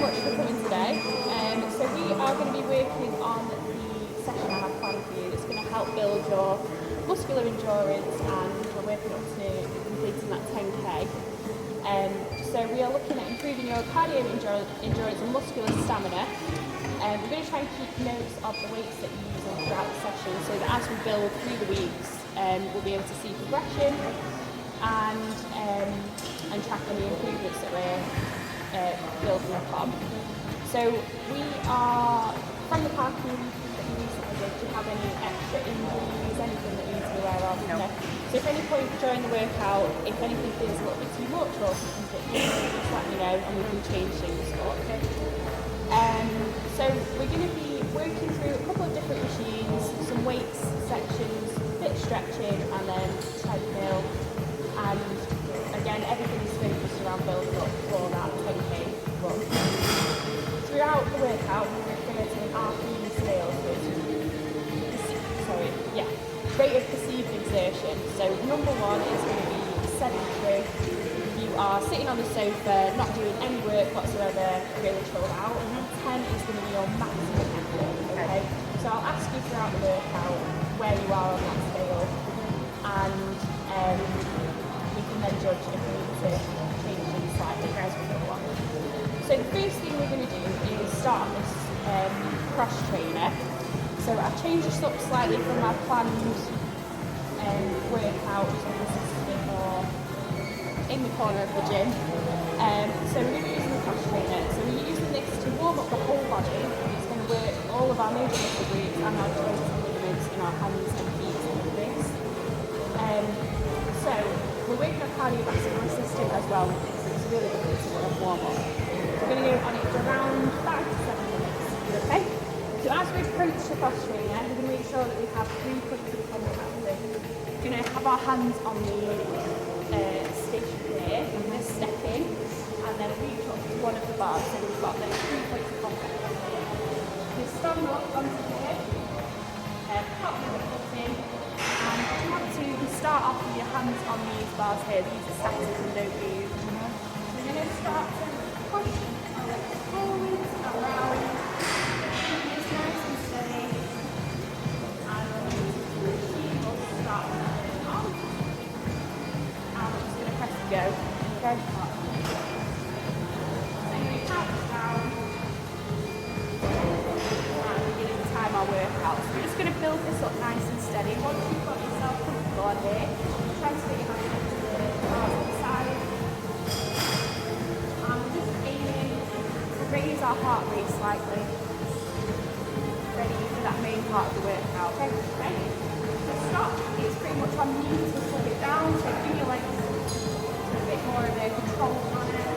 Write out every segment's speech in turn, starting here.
much for coming today. So we are going to be working on the session I have planned for you. It's going to help build your muscular endurance, and we're working up to completing that 10k. So we are looking at improving your cardio endurance and muscular stamina. We're going to try and keep notes of the weights that you use throughout the session, so that as we build through the weeks, we'll be able to see progression and track any improvements that we're building upon. So we are, from the parking that you recently did, do you have any extra injuries, anything that you need to be aware of? No. So if any point during the workout, if anything feels a little bit too much or something's a bit different, just let me know and we can change things up. So we're going to be working through a couple of different machines, some weights sections, a bit of stretching, and then treadmill. And again, everything is focused around building up for that 10k run. Throughout the workout, we're referring to an RPE scale, rate of perceived exertion. So number one is going to be sedentary. You are sitting on the sofa, not doing any work whatsoever, really chilled out. 10 is going to be your maximum effort. Okay? So I'll ask you throughout the workout where you are on that scale, and we can then judge if we need to change things slightly as we go along. So the first thing we're going to do is start on this cross trainer. So I've changed this up slightly from my planned workout, so this is a bit more in the corner of the gym. So we're going to be using the cross trainer. So we're using this to warm up the whole body. It's going to work all of our major muscle groups and our joints and ligaments in our hands and feet like this. So we're working on cardiovascular system as well with this. It's really good to warm up. We're going to go on it for around 5 to 7 minutes. Okay? So as we approach the cross trainer, we're going to make sure that we have 3 points of contact. So we're going to have our hands on the station here. We're going to step in and then reach up to one of the bars. So we've got those 3 points of contact. You stand up onto here, pop your foot in, and you want to start off with your hands on these bars here. These are static and don't move. We're going to start to push our legs forwards and round. Nice and steady, and the machine will start turning on, and I'm just going to press go. Okay? So I'm going to count this down, and we're beginning to time our workout. So we're just going to build this up nice and steady. Once you've got yourself comfortable on here, transfer your hands into the bars on the side, and we're just aiming to raise our heart rate slightly. Ready for that main part of the workout. Okay? So stop. It's pretty much on you to slow it down. So bring your legs a bit more of a control on it.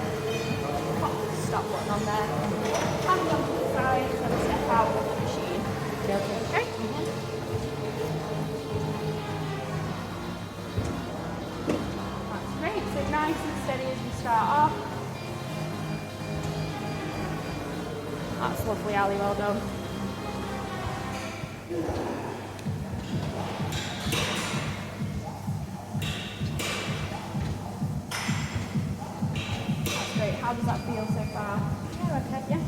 Pop the stop button on there. Hands on to the side and step out of the machine. Okay? That's great. So nice and steady as we start off. That's lovely, Ali. Well done. That's great. How does that feel so far? Yeah, okay, yeah.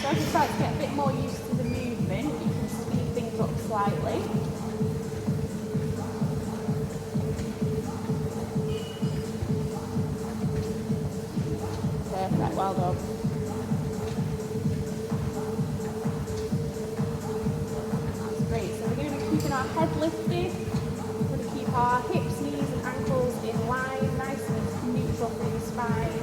So as you start to get a bit more used to the movement, you can speed things up slightly. Perfect, well done. Keeping our head lifted, we're going to keep our hips, knees and ankles in line, nice and neutral through the spine.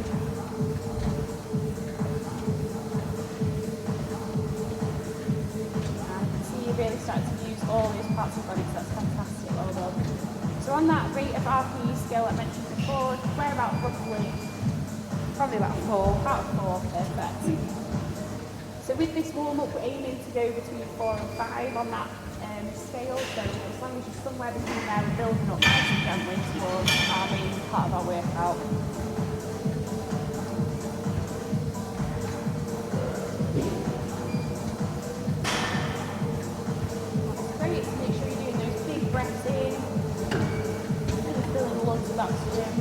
And you can see you're really starting to use all these parts of the body, so that's fantastic, well done. So on that rate of RPE scale I mentioned before, we're about roughly, probably about 4, perfect. So with this warm-up, we're aiming to go between 4 and 5 on that scale, so as long as you're somewhere between there and building up nice and gently towards our main part of our workout. That's great, so make sure you're doing those big breaths in, really filling the lungs with oxygen.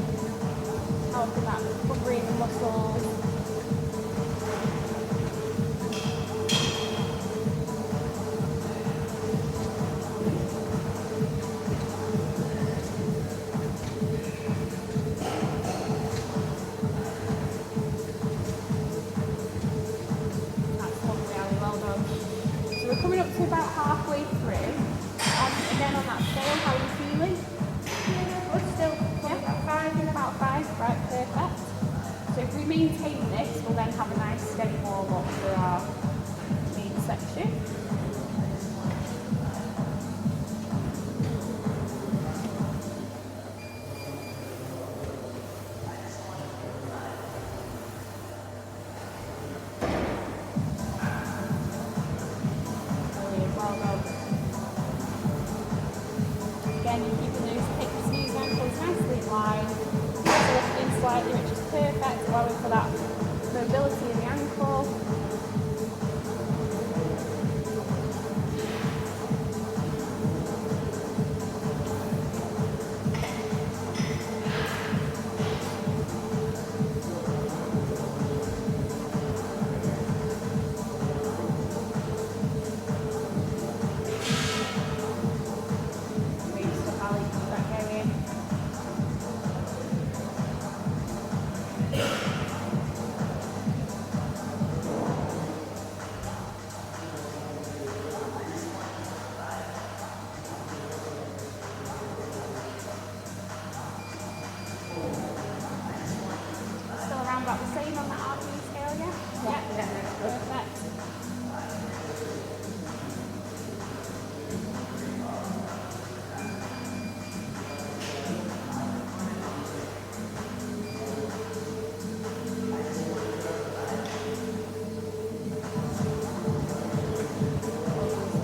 for our main section. Well done. Again, you're keeping those hips, knees, ankles nicely in line. Also lifting slightly, which is perfect, allowing for that mobility in the ankle. About the same on that RP scale, yeah? Yeah, perfect.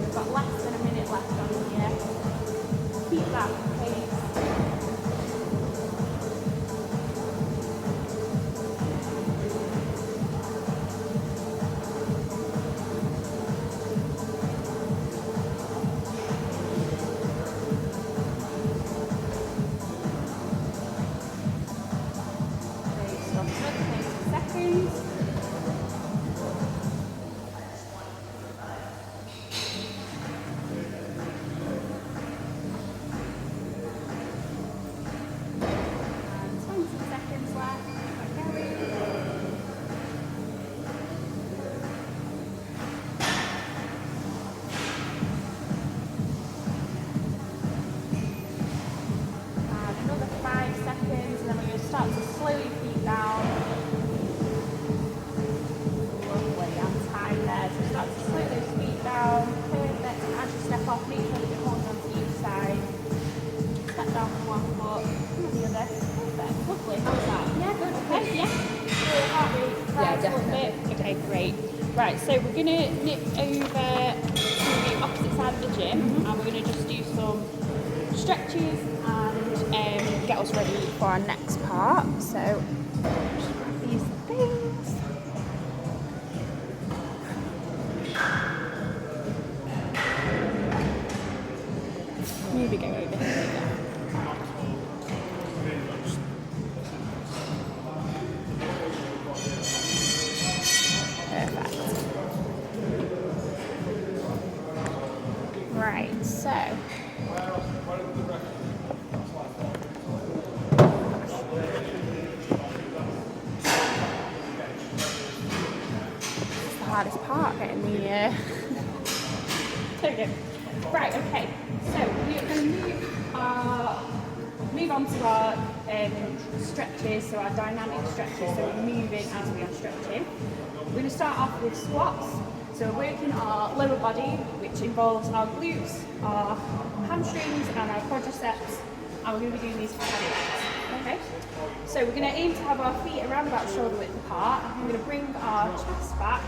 We've got less than a minute left on here. Keep that pace. Start to slowly feet down. Lovely, and time there. So start to slow those feet down. Perfect. And as you step off, make sure that you're holding on to each side. Step down from one foot, and the other. Perfect. Lovely. How's that? Yeah, good. Okay, yeah. Your heart rate rise a little bit. Okay, great. Right, so we're going to nip over to the opposite side of the gym, and we're going to just do some stretches and get us ready for our next part. So just grab these things. Maybe go over here. Perfect. Right, so hardest part, getting the there we go. Right, okay, so we're going to move on to our stretches, so our dynamic stretches, so we're moving as we are stretching. We're going to start off with squats, so we're working our lower body, which involves our glutes, our hamstrings and our quadriceps, and we're going to be doing these for 10 reps. Okay, so we're going to aim to have our feet around about shoulder width apart. We're going to bring our chest back,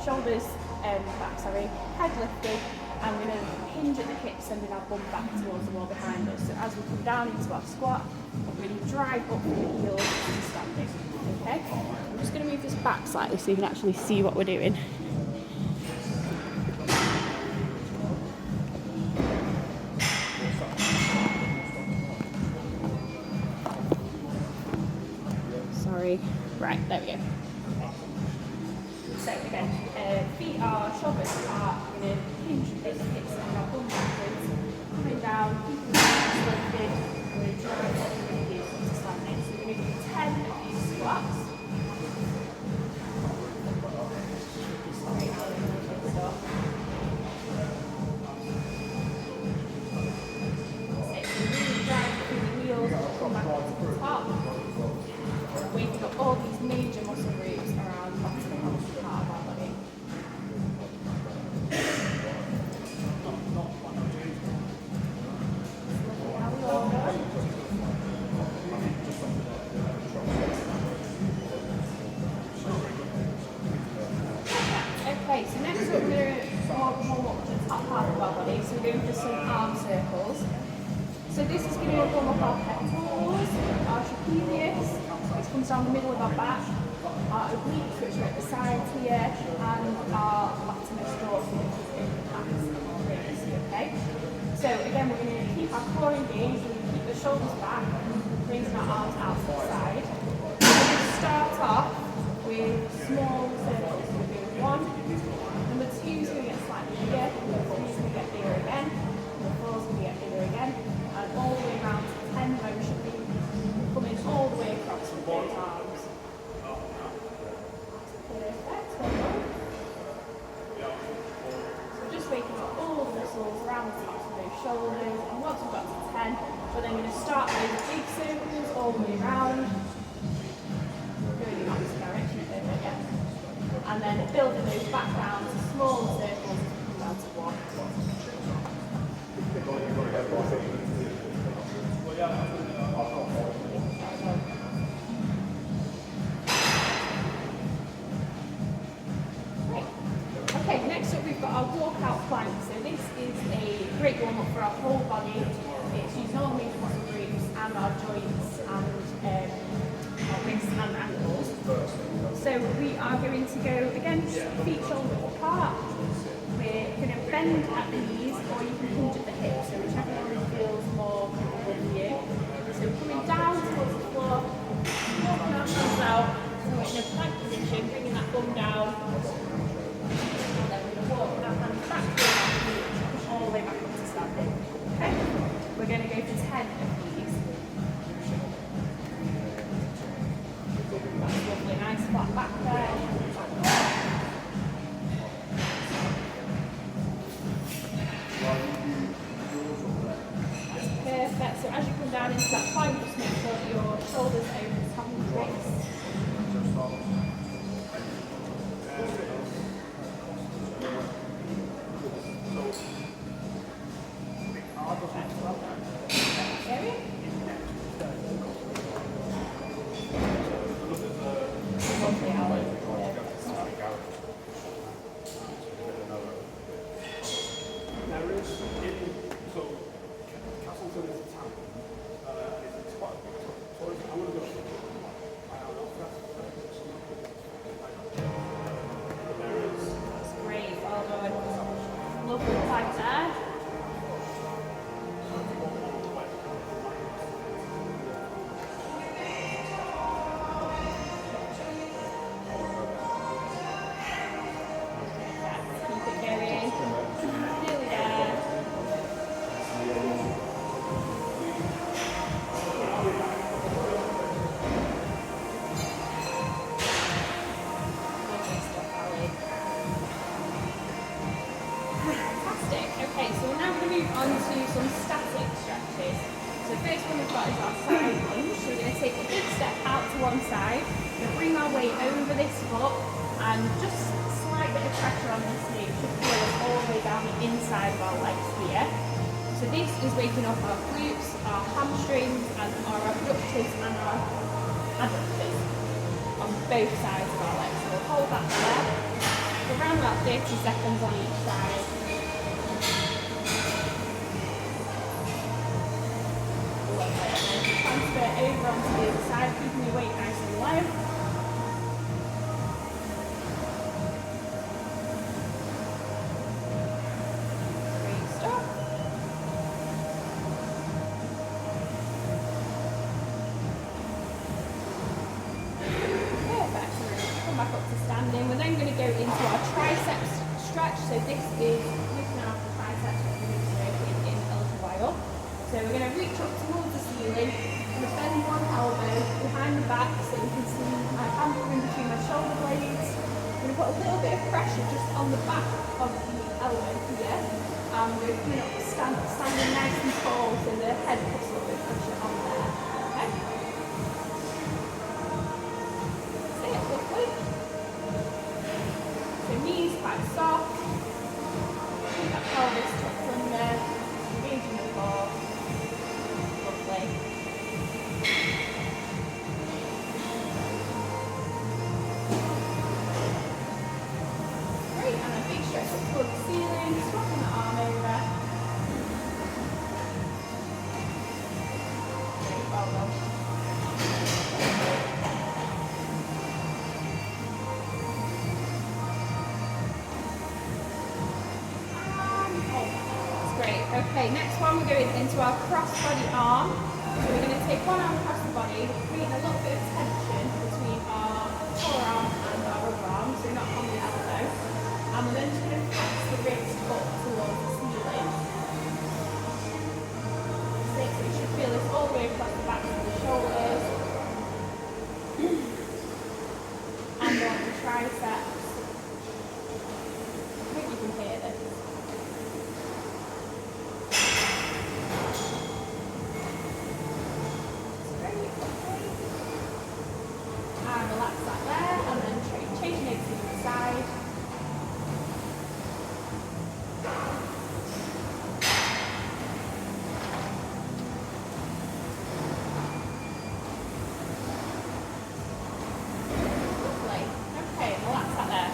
shoulders back, head lifted, and we're going to hinge at the hips, sending our bum back towards the wall behind us. So as we come down into our squat, we're going to drive up from the heels to standing. Okay, I'm just going to move this back slightly so you can actually see what we're doing. Sorry. Right, there we go. So again, feet are shoulders apart. We're going to hinge at the hips and our bum backwards, coming down, keeping the hips lifted. We're going to drive up from the heels to standing. So we're going to do 10 of these squats. Sorry, I'll lift this up. So really drive through the wheels, come back up to the top. Waking up all these major muscle groups around the bottom part of our body. go for some arm circles. So this is going to warm up our pectorals, our trapezius, which comes down the middle of our back, our obliques, which are at the sides here, and our latimus dorsal, which is in the packs and the ribs, okay? So again, we're going to keep our core engaged, we're going to keep the shoulders back, raising our arms out to the side. We're going to start off with small circles. So we're doing 1, number 2 is going to get slightly bigger, number 3 is going to get bigger again, number 4 is going to get bigger again, and all the way around to 10 motion, coming all the way across with those arms. Perfect, well done. So just waking up all the muscles around the tops of those shoulders, and once we've got to 10, we're then going to start those big circles all the way around, going in the opposite direction over again, and then building those back down to smaller circles, down to 1. Okay, next up we've got our walkout plank. So this is a great warm up for our whole body. It's using all the major muscle groups and our joints and our wrists and ankles. So we are going to go again, feet shoulder apart. We're going to bend at the knees, or you can hinge at the hips, so whichever one feels more comfortable for you. So coming down towards the floor, walking our hands out, so we're in a plank position, bringing that bum down. And then we're going to walk with our hands back to our feet, push all the way back up to standing. Okay? We're going to go for 10 of these. That's lovely, nice flat back there. Perfect. So as you come down into that plank, just make sure that your shoulders are over the top of the waist. Well done. Area. Lovely, Alan. That's great, well done. Lovely plank there. On to some static stretches. So the first one we've got is our side lunge. So we're going to take a big step out to one side, we're going to bring our weight over this foot and just a slight bit of pressure on this knee should feel us all the way down the inside of our legs here. So this is waking up our glutes, our hamstrings and our abductors and our adductors on both sides of our legs. So we'll hold that there for around about 30 seconds on each side. Transfer over onto the other side, keeping your weight nice and low. Great stuff. Perfect. So we're going to come back up to standing. We're then going to go into our triceps stretch. So this is looking after triceps, which we're going to do in a little while. So we're going to reach up towards the ceiling. I'm going to bend one elbow behind the back so you can see my hand in between my shoulder blades. I'm going to put a little bit of pressure just on the back of the elbow here. And we're coming up standing nice and tall so the head puts a little bit of pressure on there. Okay? That's it, lovely. So knees quite soft. Keep that pelvis tucked under, engaging the core. Lovely. Great, and a big stretch up towards the ceiling, swapping the arm over. great. Okay, next one we're going into our cross-body arm. So we're going to take one arm across the body, creating a little bit of tension between our forearm and our other arm, so not on the elbow. And we're then just going to flex the wrist up towards the ceiling. So you should feel this all the way across the back of the shoulders. And on the triceps. I think you can hear this. And relax that there, and then change it to the side. Lovely. Okay, relax that there.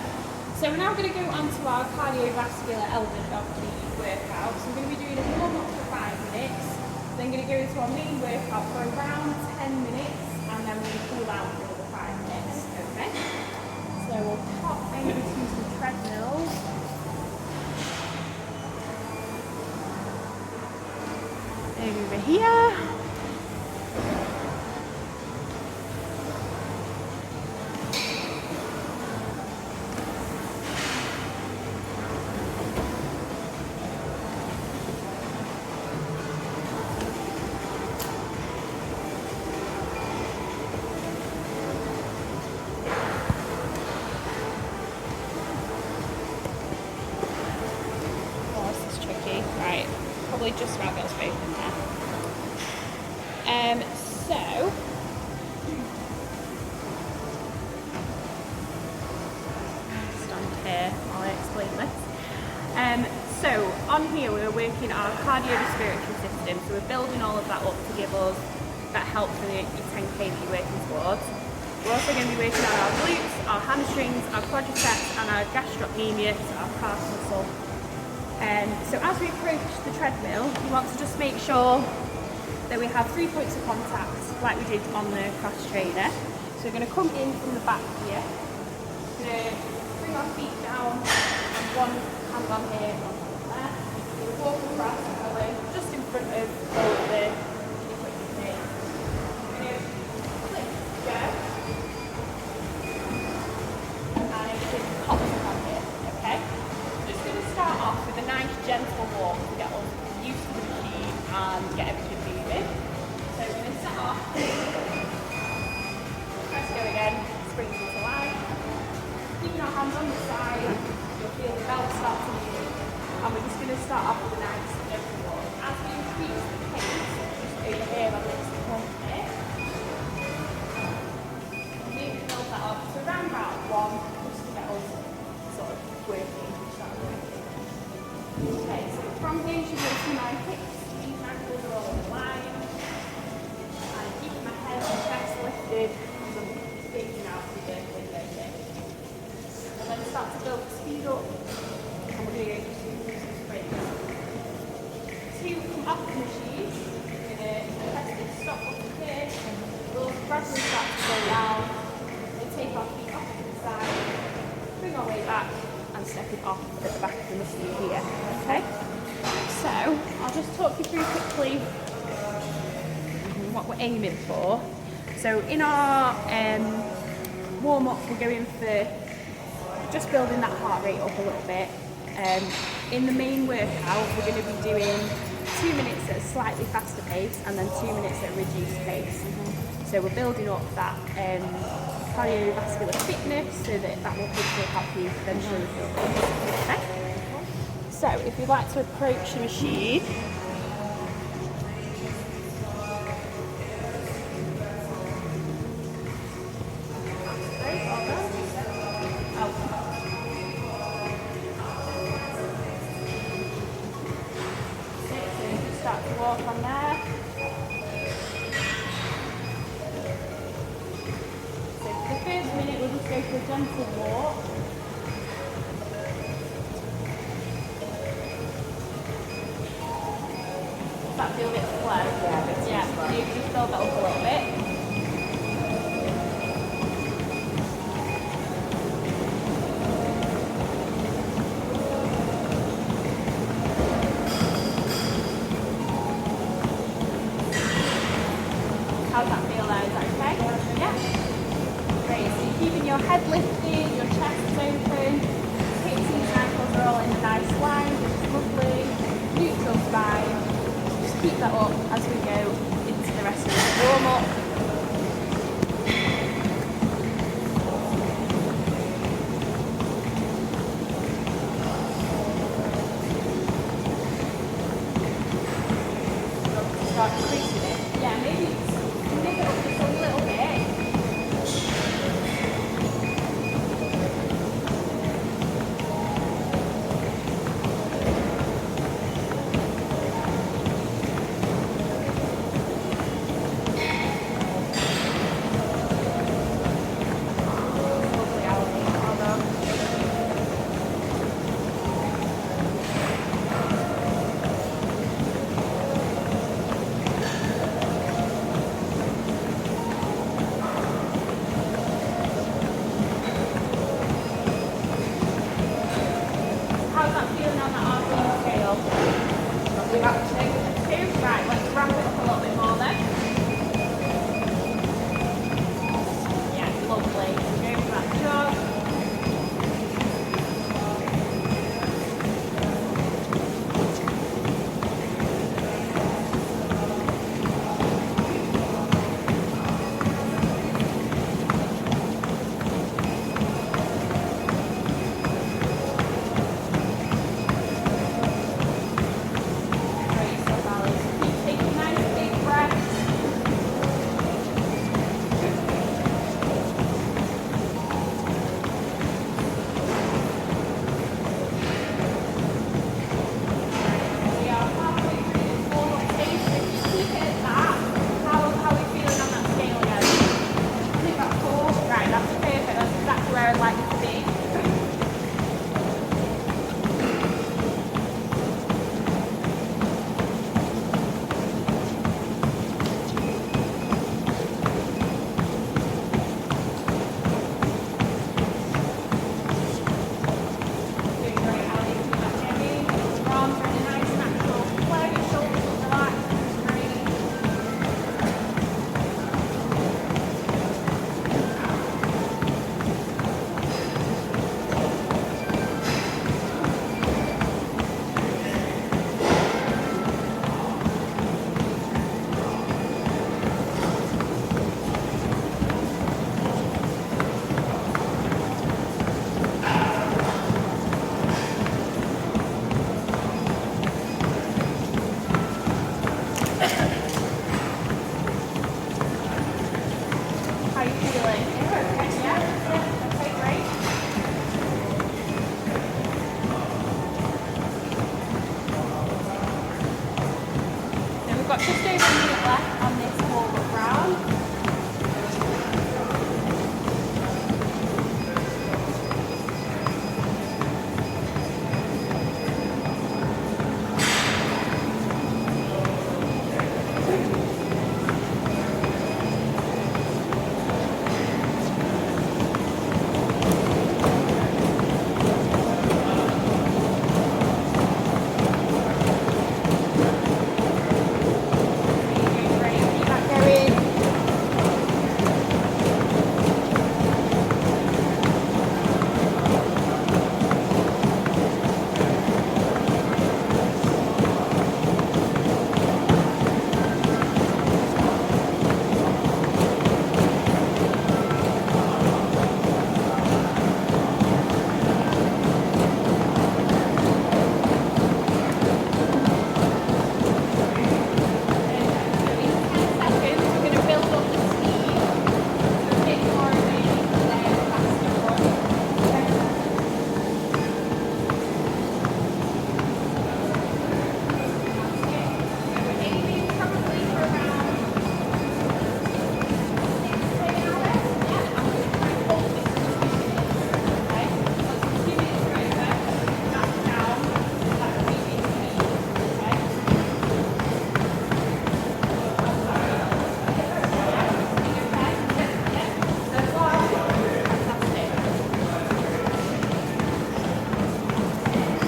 So we're now going to go on to our cardiovascular element of the workout. So we're going to be doing a warm-up for 5 minutes, then going to go into our main workout for around 10 minutes, and then we're going to cool down for another 5 minutes. Okay? So we'll pop over to some treadmills. Over here. Right, probably just about got us both in there. So stand here while I explain this. So on here we're working our cardiorespiratory system, so we're building all of that up to give us that help for your 10k that you're working towards. We're also going to be working on our glutes, our hamstrings, our quadriceps and our gastrocnemius, our calf muscle. So as we approach the treadmill, you want to just make sure that we have 3 points of contact like we did on the cross trainer. So we're going to come in from the back here. We're going to bring our feet down and one hand on here, one on there. We'll walk across and we're just in front of all the equipment here. We're going to click, go. And it pops up on here, okay? Just going to start off with a nice gentle walk to get us used to the machine and get everything moving. So we're going to set off, press go again, springs into life. Keeping our hands on the side, you'll feel the belt start to move. And we're just going to start off with a nice gentle walk. As we increase the pace, just over here on this point here, we can build that up to around about 1, just to get us sort of working. Okay, so from here you should see my hips, these ankles are all in line. And keeping my head and chest lifted as I'm spacing out through the window here. And then start to build the speed up. And we're going to go to some sprints. So you come off the machine, you're going to press this stop button here. We'll gradually start to go down. We'll take our feet off to the side, bring our way back. And step it off at the back of the machine here. Okay, so I'll just talk you through quickly what we're aiming for. So in our warm-up we're going for just building that heart rate up a little bit. In the main workout we're going to be doing 2 minutes at a slightly faster pace and then 2 minutes at a reduced pace. So we're building up that cardiovascular fitness so that will hopefully help you eventually feel good. Okay? So if you'd like to approach the machine, start to walk on there. The first minute we'll just go for a gentle walk. Does that feel a bit slow? Yeah, a bit slow. So you can just build that up a little bit. head lifted, your chest is open, hips and ankles are all in a nice line, which is lovely, neutral spine. Just keep that up as we go into the rest of the warm-up. Start increasing it. Yeah, maybe nip it up just a little bit. How's that feeling on that RP scale? We've actually two. Right, let's ramp it up a little bit more then. Yeah, lovely. Go for that jog. How are you feeling? Yeah? Okay, great. So we've got just over a minute left on this warm-up round.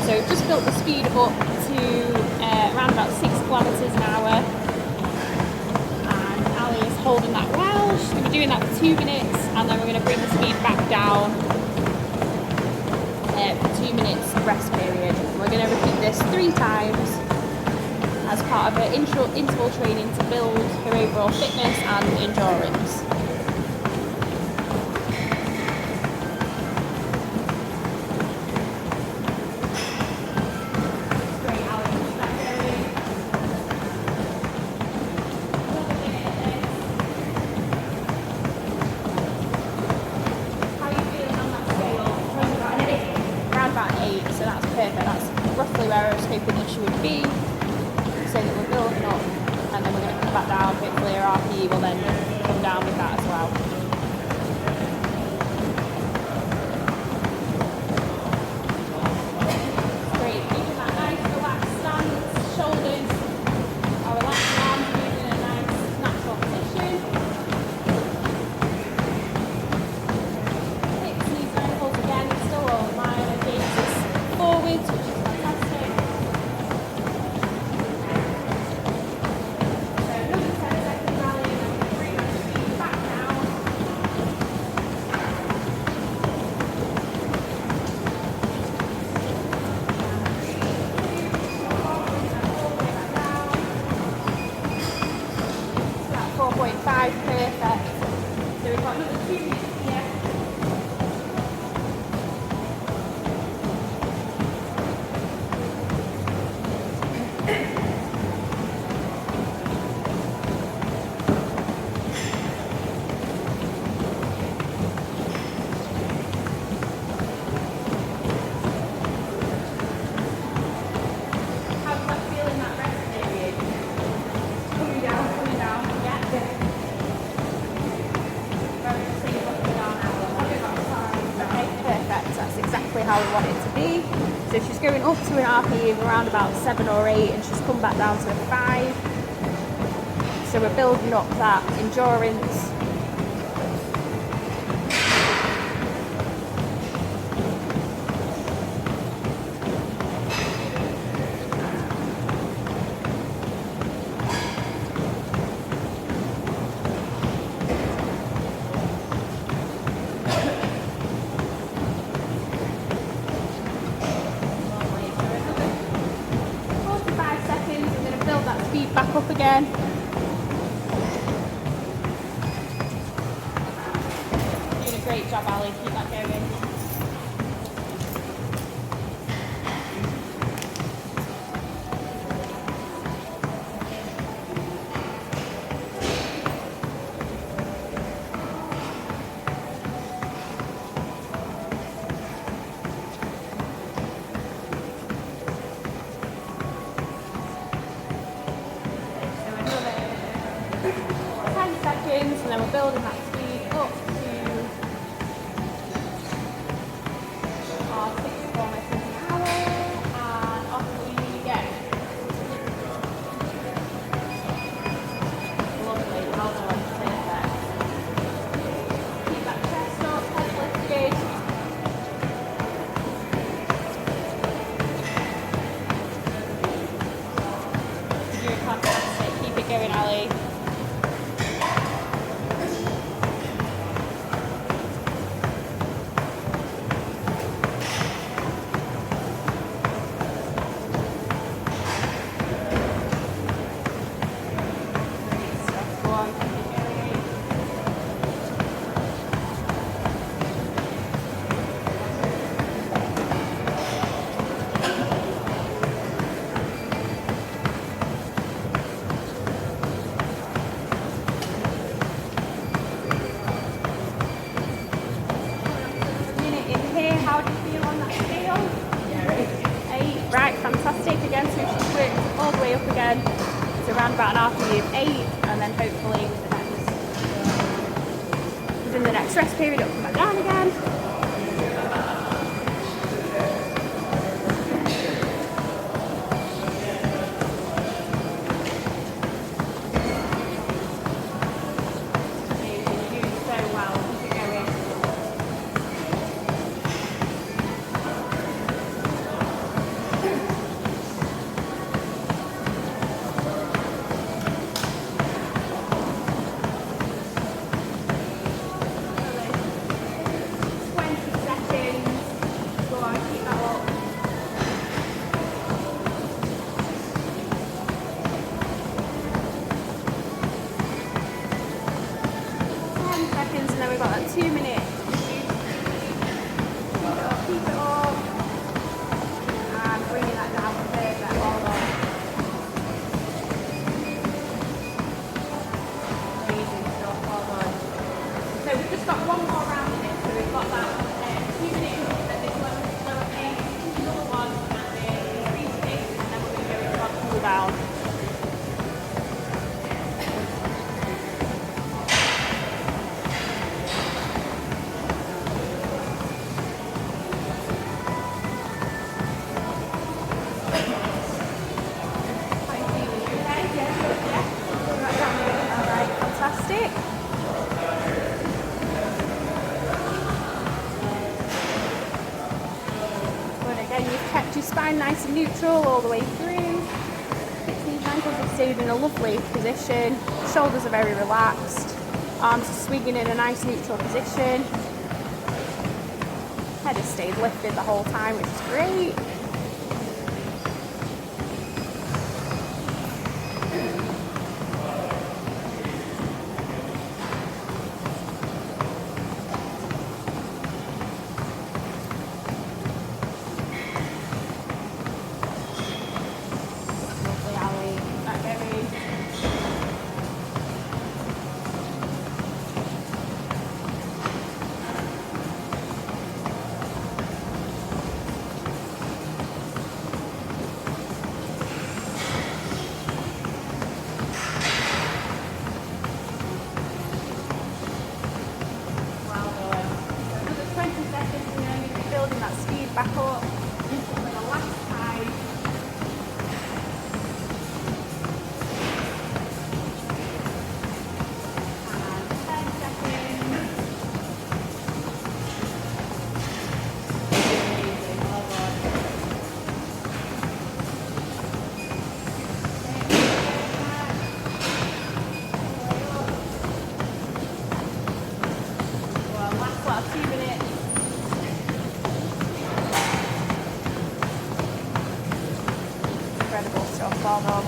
So we've just built the speed up to around about 6 kilometres an hour, and Ali is holding that well. She's going to be doing that for 2 minutes, and then we're going to bring the speed back down for 2 minutes rest period. We're going to repeat this 3 times as part of her interval training to build her overall fitness and endurance. Roughly where I was hoping that she would be, so that we're building up, and then we're going to come back down. Hopefully our RPE will then come down with that as well. Great, keeping that nice relaxed stance, shoulders are relaxed, arms moving in a nice natural position. Hips, knees, and ankles again, still all in line and gazes forwards, which is fantastic. So another 10-second rally, and then we're going to bring our speed back down. So that's 4.5, perfect. So we've got another 2 minutes here. How we want it to be. So she's going up to an RPE of around about 7 or 8, and she's come back down to a 5. So we're building up that endurance. Speed back up again. Doing a great job, Ali. Keep that going. And then we're building that speed up to our 6 kilometers an hour, and off we go. Lovely, well done, perfect. Keep that chest up, head lifted. You're doing fantastic, keep it going, Ali. How do you feel on that scale? Yeah, 8. Right, fantastic. Again, so she's worked all the way up again to around about an RPE of 8, and then hopefully within the next rest period it'll come back down again. 2 minutes. Keep it up. And bringing that down perfect. Well done. Amazing stuff. Well done. So we've just got one more round in it. So we've got that 2 minutes at this lower pace, another one at the increased pace, and then we're going to go into our cool down. Fantastic. Good, again, you've kept your spine nice and neutral all the way through. Hips, knees, ankles have stayed in a lovely position. Shoulders are very relaxed. Arms are swinging in a nice neutral position. Head has stayed lifted the whole time, which is great. Back up for the last time. And 10 seconds. Amazing, well done. Well, last 2 minutes. Incredible stuff, well done.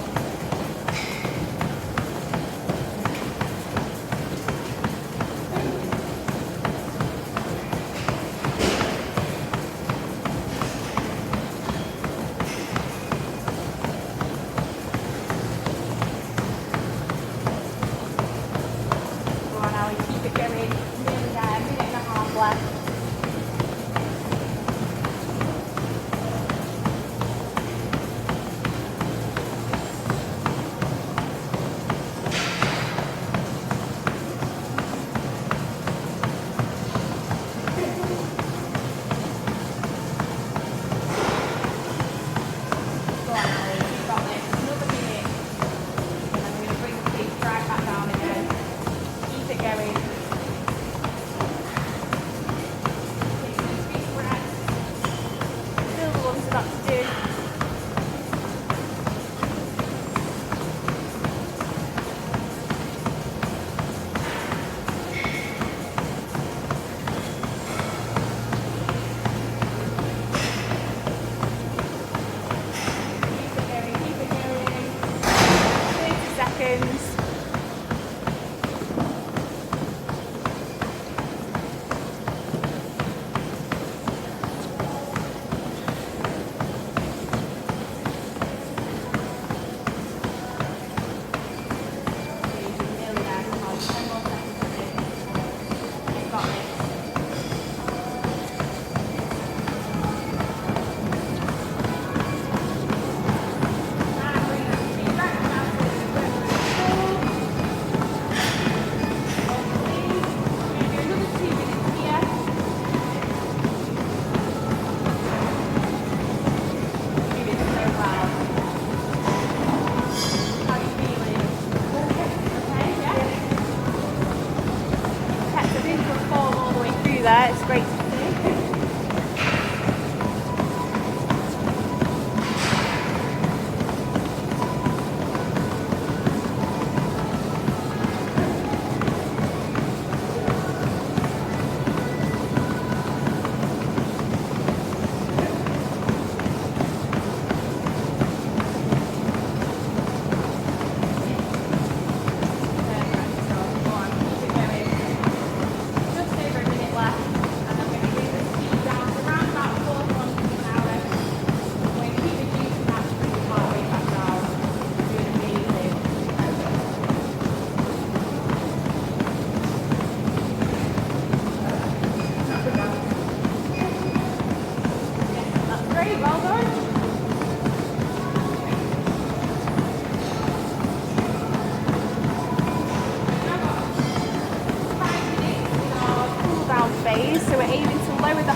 Go on, Ali, keep it going. Nearly there, a minute and a half left.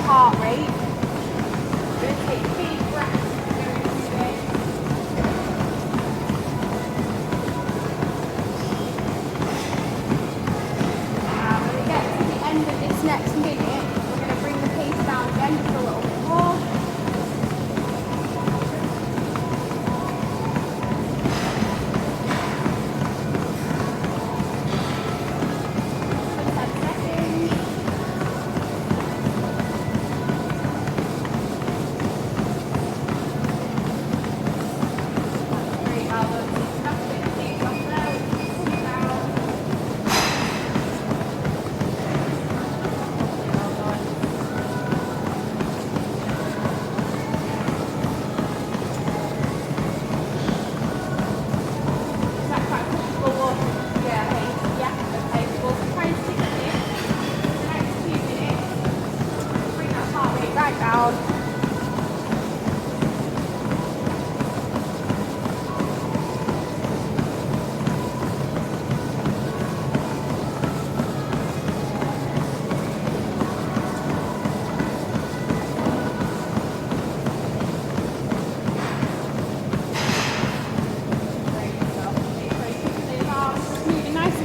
heart rate. We're going to take big breaths as we go into it. Now, when we get to the end of this next minute, we're going to bring the pace down again just a little bit more.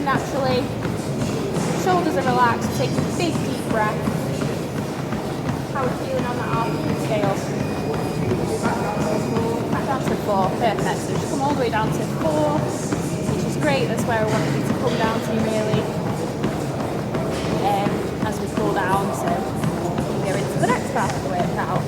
Naturally, shoulders are relaxed, take a big deep breath. How are we feeling on that altitude scale? Back down to 4, perfect. So just come all the way down to 4, which is great. That's where I want you to come down to really as we cool down. So we can go into the next part of the workout.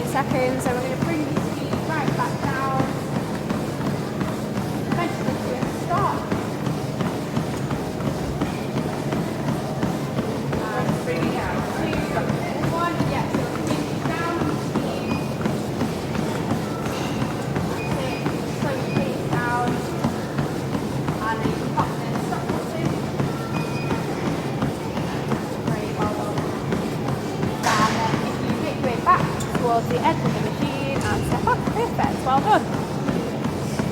Seconds, so we're going to bring these feet right back down, eventually to a stop, and bring it down, 2, 1, yeah, so we're bringing it down, that's it, slow your pace down, and then you can pop the stop button, great, well done, and then if you make your way back towards the edge of the machine and step up. Perfect, well done.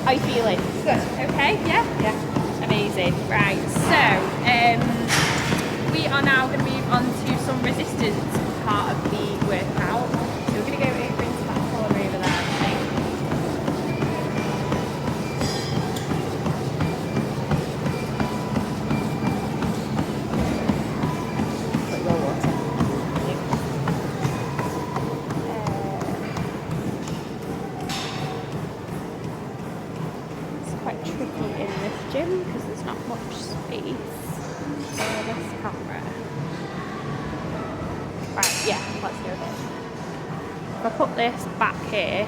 How are you feeling? Good. Okay, yeah? Yeah. Amazing. Right, so we are now going to move on to some resistance part of the workout. So we're going to go over into that corner over there, okay? Put your water. Tricky in this gym because there's not much space for this camera. Right, yeah, let's do this. If I put this back here,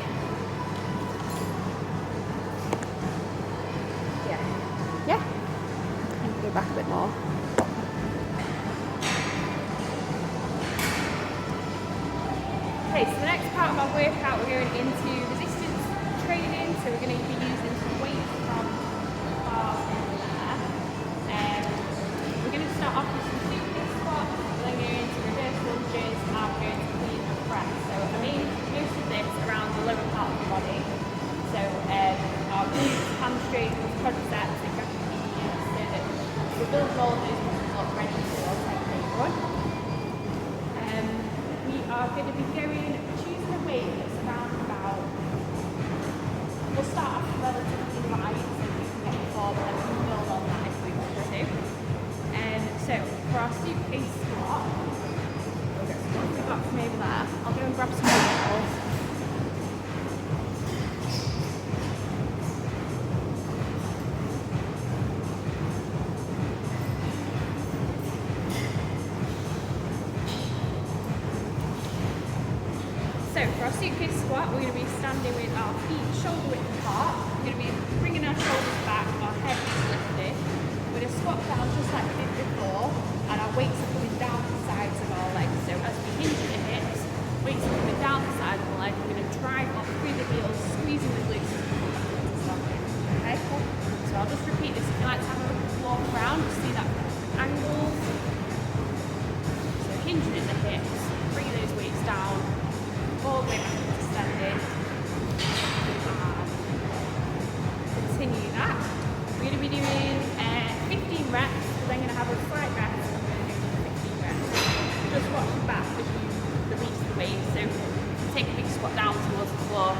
yeah, and go back a bit more. Okay, so the next part of our workout, we're going into resistance training, so we're going to be using some weights from the bar over there. We're going to start off with some suitcase squats, then go into reverse lunges, and we're going to clean and press. So I mean most of this around the lower part of the body. So our glutes, hamstrings, quadriceps, and trapezius, so that we're building all of those muscles up ready for like a run. We are going to be choosing a weight that's around about, we'll start off relatively light so we can get forward and we can build on that if we want to. So for our suitcase squat, what have we got from over there? I'll go and grab some balls. So for our suitcase squat, we're going to be standing with our feet shoulder width apart. We're going to be bringing our shoulders back, our head is lifted. We're going to squat down just like we did before, and our weights are coming down the sides of our legs. So as we hinge at the hips, weights are coming down the side of the leg. We're going to drive up through the heels, squeezing the glutes. Okay, cool. So I'll just repeat this. If you like to have a look walk around, you see that angles. So hinging at the hips, bring those weights down, all the way back into standing. Continue that. We're going to be doing 15 reps, then going to have a slight rest, and we're going to do 15 reps. Just watch your back as you release the weight. So take a big squat down towards the floor.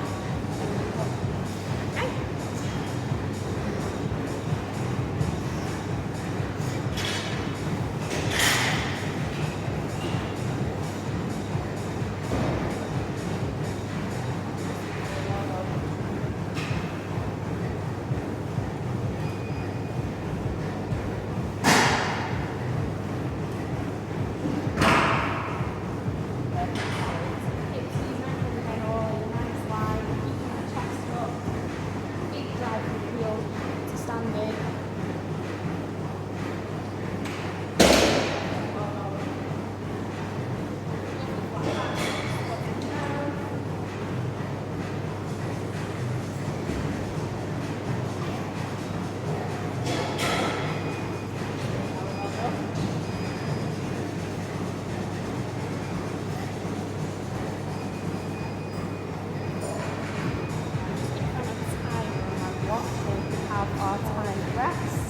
Okay. Our time rest.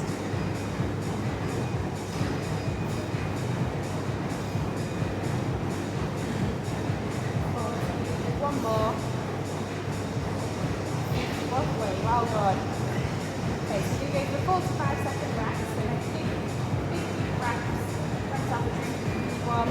One more. Lovely, well done. Okay, so you go for 45-second rest. So next big breaths. Breaths after drink. One.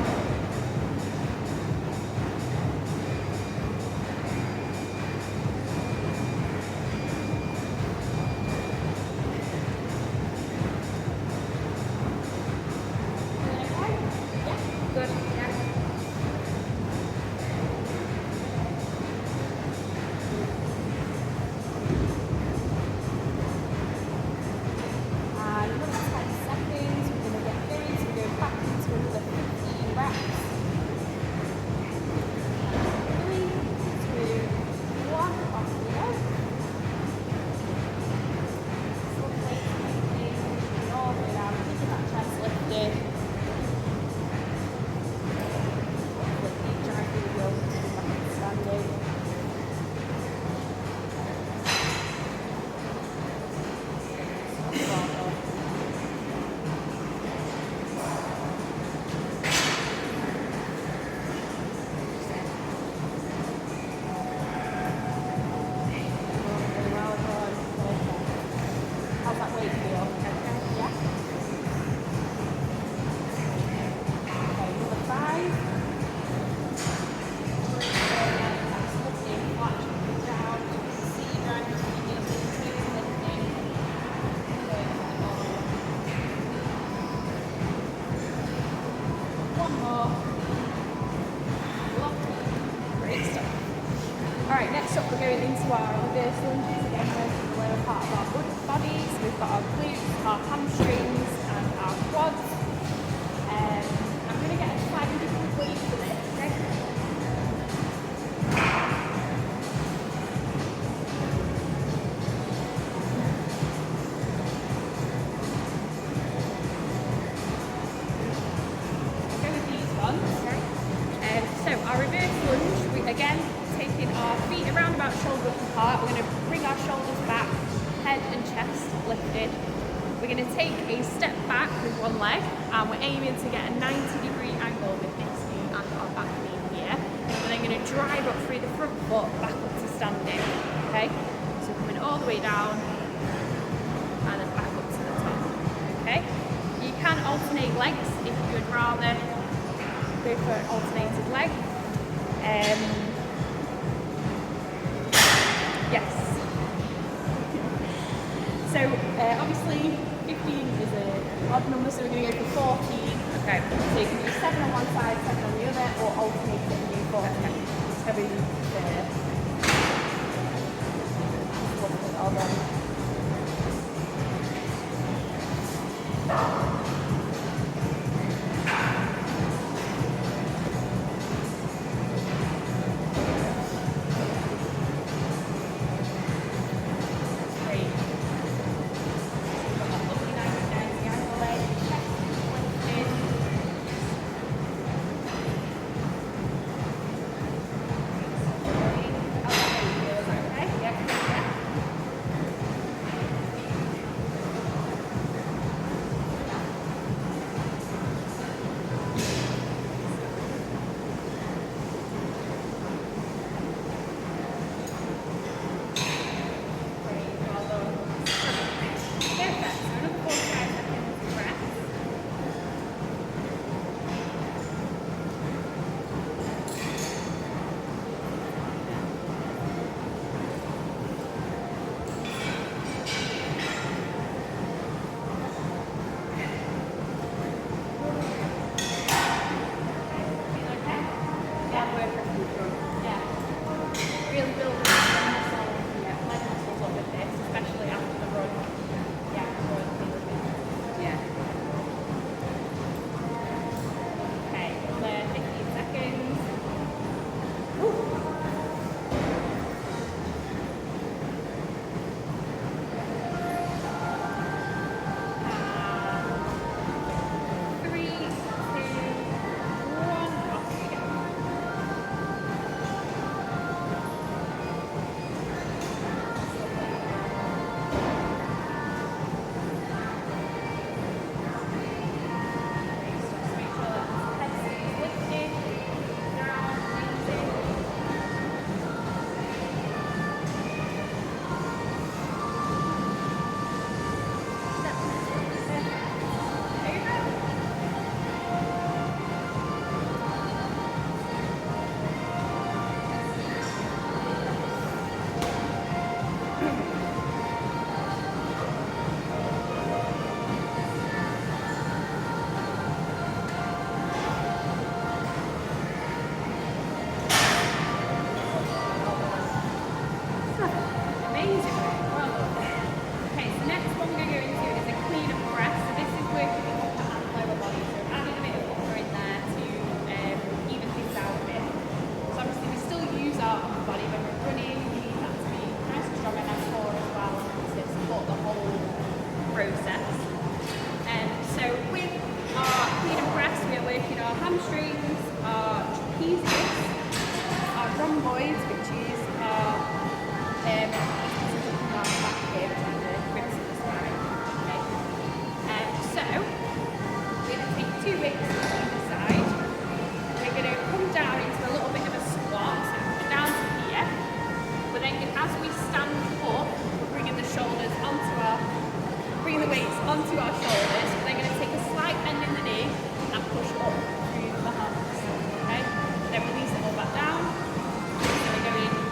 Alright, next up we're going into our reverse lunges, again working the lower part of our bodies. We've got our glutes, our hamstrings and our quads. I'm going to get a slightly different weight for this, okay? I'll go with these ones, okay? So our reverse lunge, we again taking our feet around about shoulder apart. We're going to bring our shoulders back, head and chest lifted. We're going to take a step back with one leg, and we're aiming to get a 90-degree angle with this knee and our back knee here. We're then going to drive up through the front foot back up to standing. Okay, so coming all the way down and then back up to the top. Okay, you can alternate legs if you would rather go for an alternated leg. Yes. So obviously 15 is an odd number, so we're going to go for 14. Okay. So you can do 7 on one side, 7 on the other, or alternate it and do 14. Okay. heavy there. Swap it all down. Then release it all back down. So we're going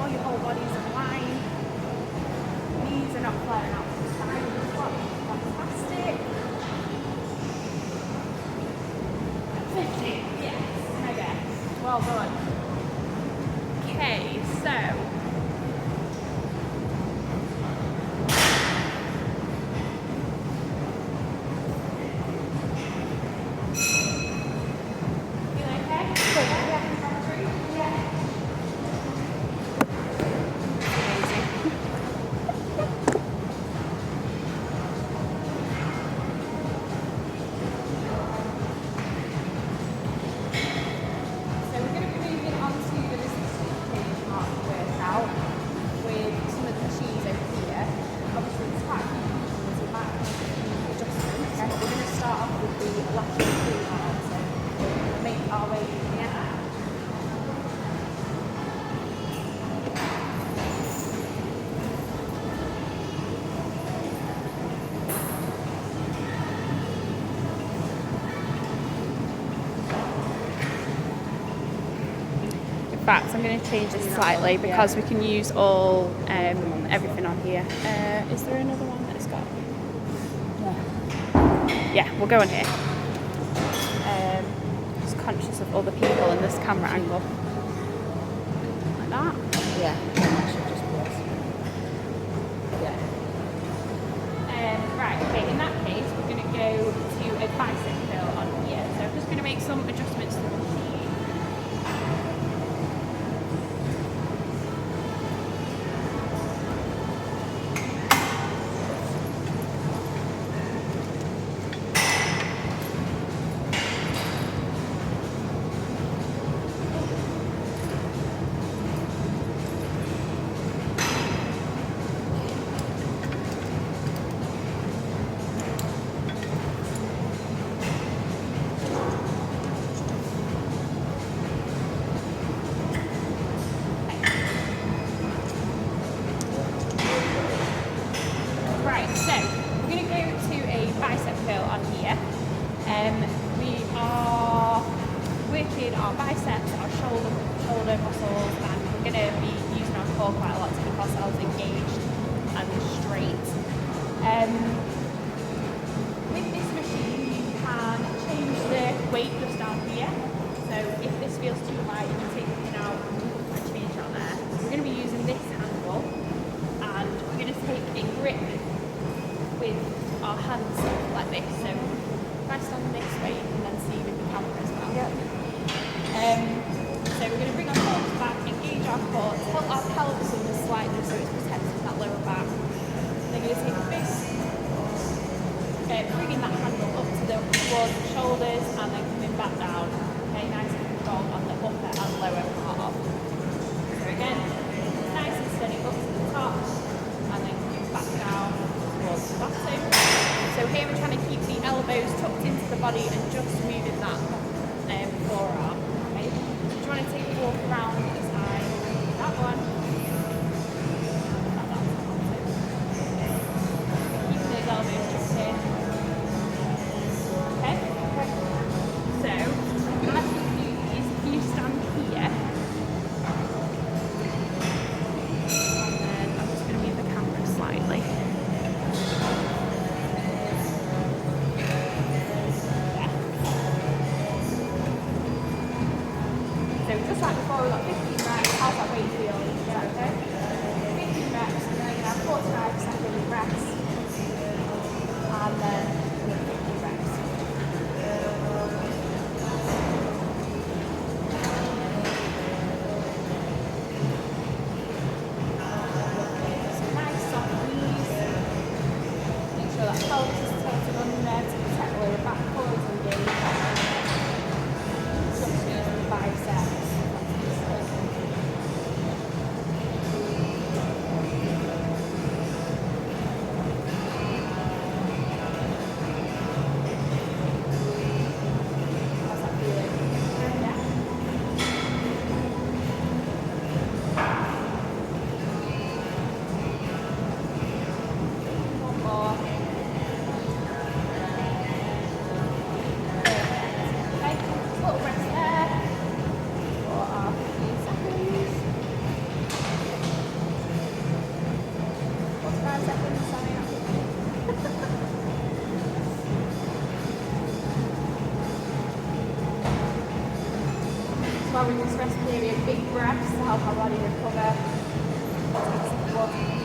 sure your whole body's in line. Knees are not flaring out to the side of the squat. Fantastic. 50. Yes. Okay. Well done. Okay, so I'm going to change this slightly because we can use all everything on here. Is there another one that it's got? Yeah, we'll go on here. Just conscious of other people in this camera angle. Like that. Yeah, that should just be us. Yeah. Right, okay, in that case, we're going to go to a bicep curl on here. So I'm just going to make some adjustments to the machine. Our biceps, our shoulder muscles, and we're going to be using our core quite a lot to keep ourselves engaged and straight. With this machine, you can change the weight just down here. So if this feels too light, you can take the pin out and change it on there. So we're going to be using this handle, and we're going to take a grip with our hands like this. So if I stand this way, you can then see with the camera as well. Yeah. So we're going to bring our pelvis back, engage our core, tilt our pelvis under slightly so it's protecting that lower back. Then you're going to take a big, bringing that handle up to towards the shoulders and then coming back down. Okay, nice and controlled on the upper and lower part of. So again, nice and steady up to the top and then coming back down towards the bottom. So here we're trying to keep the elbows tucked into the body and just moving that forearm. Okay, do you want to take a walk around the side? That one. Keep those elbows just here. Okay. So as you do these, you stand here, and then I'm just going to move the camera slightly. Just like before, we've got 15 reps. How's that weight feel? Is that okay? 15 reps, and then you're going to have 45 second rest. And then 50 reps. So nice soft knees. Make sure that pelvis is tilted under to protect the lower back core and engage. Just using the biceps. while we're in this rest period, big breaths to help our body recover. Take some water in.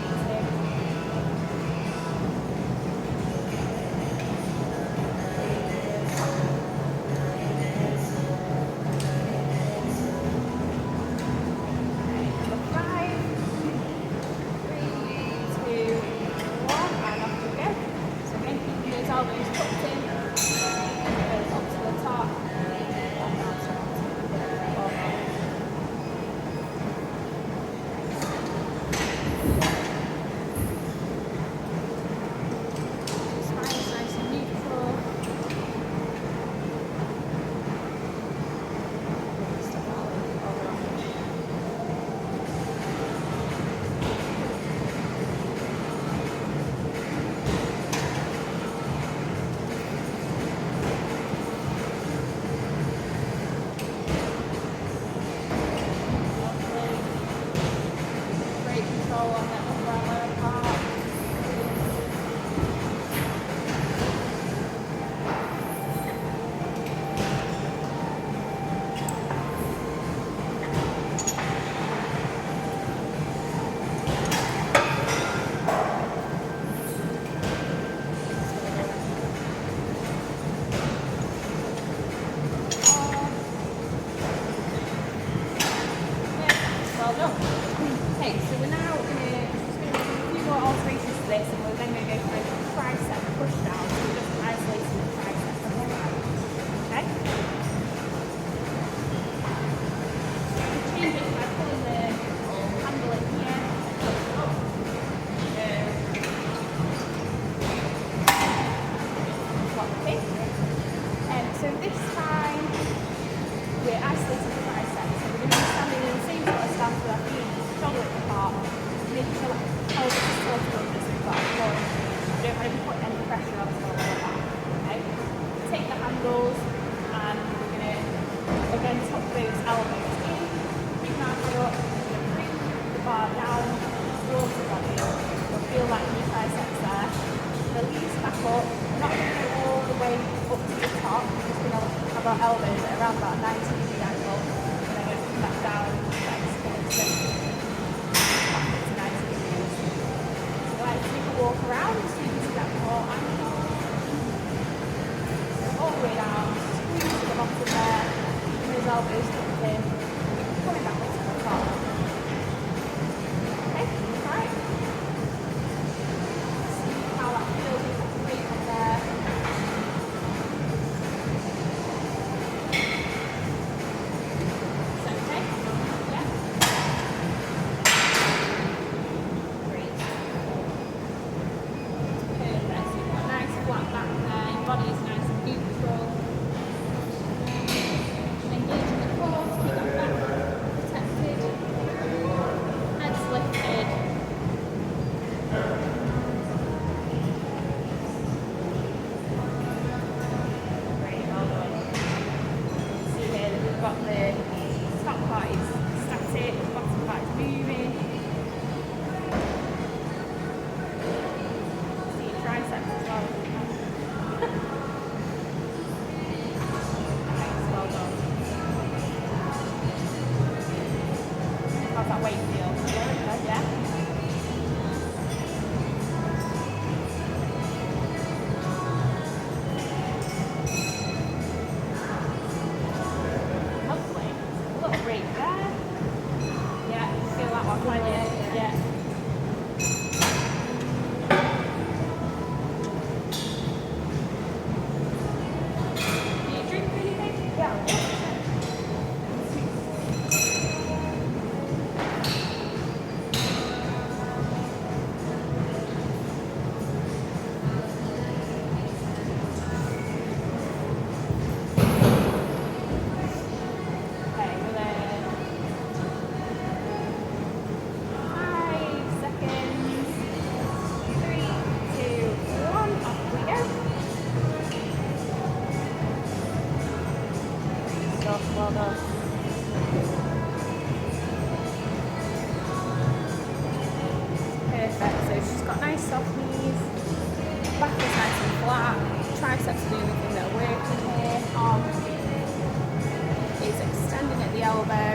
elbow,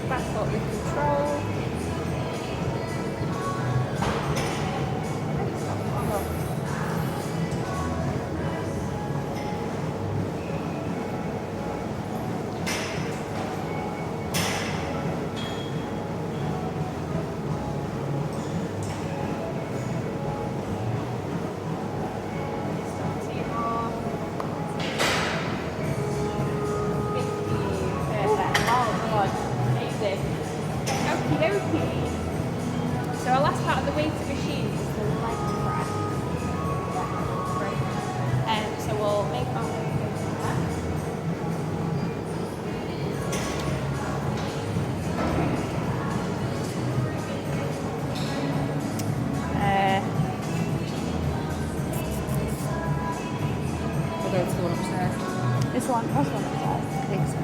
back up with control. So our last part of the weighted machine is the leg press. Great. So we'll make our way over there. We'll go to the one upstairs. This one, this one upstairs. I think so.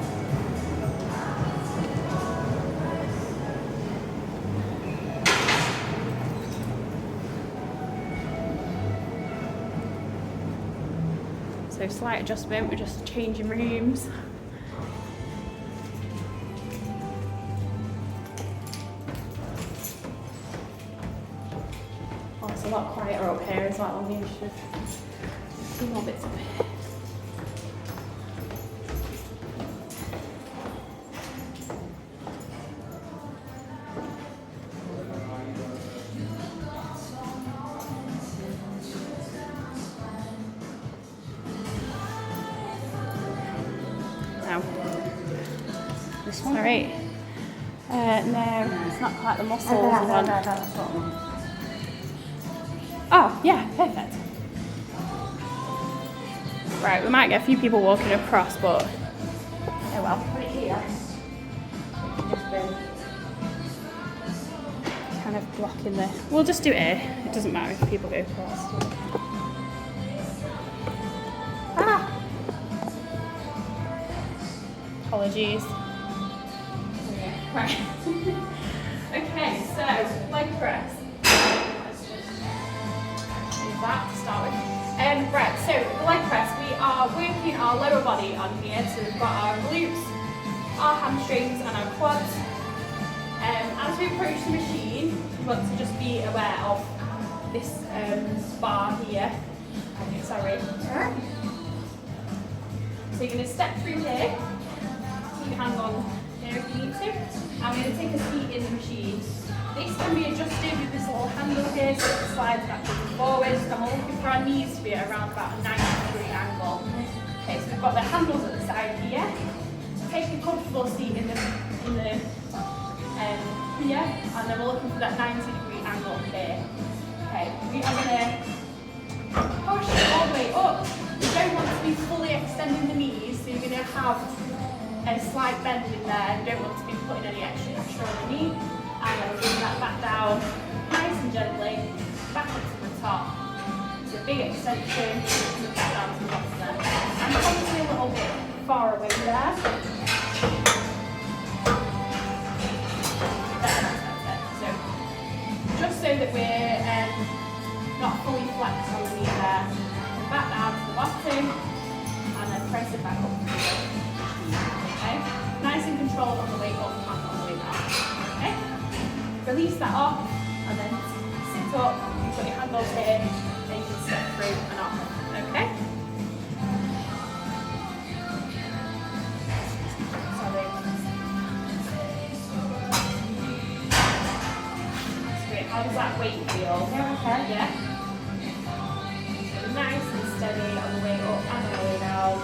So slight adjustment, we're just changing rooms. Oh, it's a lot quieter up here as well. Maybe should a few more bits up here. This one? Alright. No, it's not quite the muscles one. Oh, yeah, perfect. Right, we might get a few people walking across, but oh well. Put it here. Kind of blocking the. We'll just do it here. It doesn't matter if people go across. Ah! Apologies. Right. Okay, so leg press. Let's just do that to start with. Right, so the leg press, we are working our lower body on here. So we've got our glutes, our hamstrings, and our quads. As we approach the machine, we want to just be aware of this bar here. Sorry. So you're going to step through here. Keep your hand on here if you need to. I'm going to take a seat in the machine. This can be adjusted with this little handle here, so it slides backwards and forwards. I'm looking for our knees to be around about a 90-degree angle. Okay, so we've got the handles at the side here. Take a comfortable seat in the here, and then we're looking for that 90-degree angle here. Okay, we are going to push all the way up. You don't want to be fully extending the knees, so you're going to have a slight bend in there. You don't want to be putting any extra pressure on the knee. And then bring that back down, nice and gently, back up to the top. It's a big extension, and back down to the bottom there. I'm probably a little bit far away there. So, just so that we're not fully flexed on the knee there. And back down to the bottom, and then press it back up to the knee. Okay? Nice and controlled on the way up and on the way down. Okay? Release that off, and then sit up, put your handles here, and you can step through and off. Okay? Sorry. That's great. How does that weight feel? Yeah, okay. Yeah? So nice and steady on the way up and on the way down.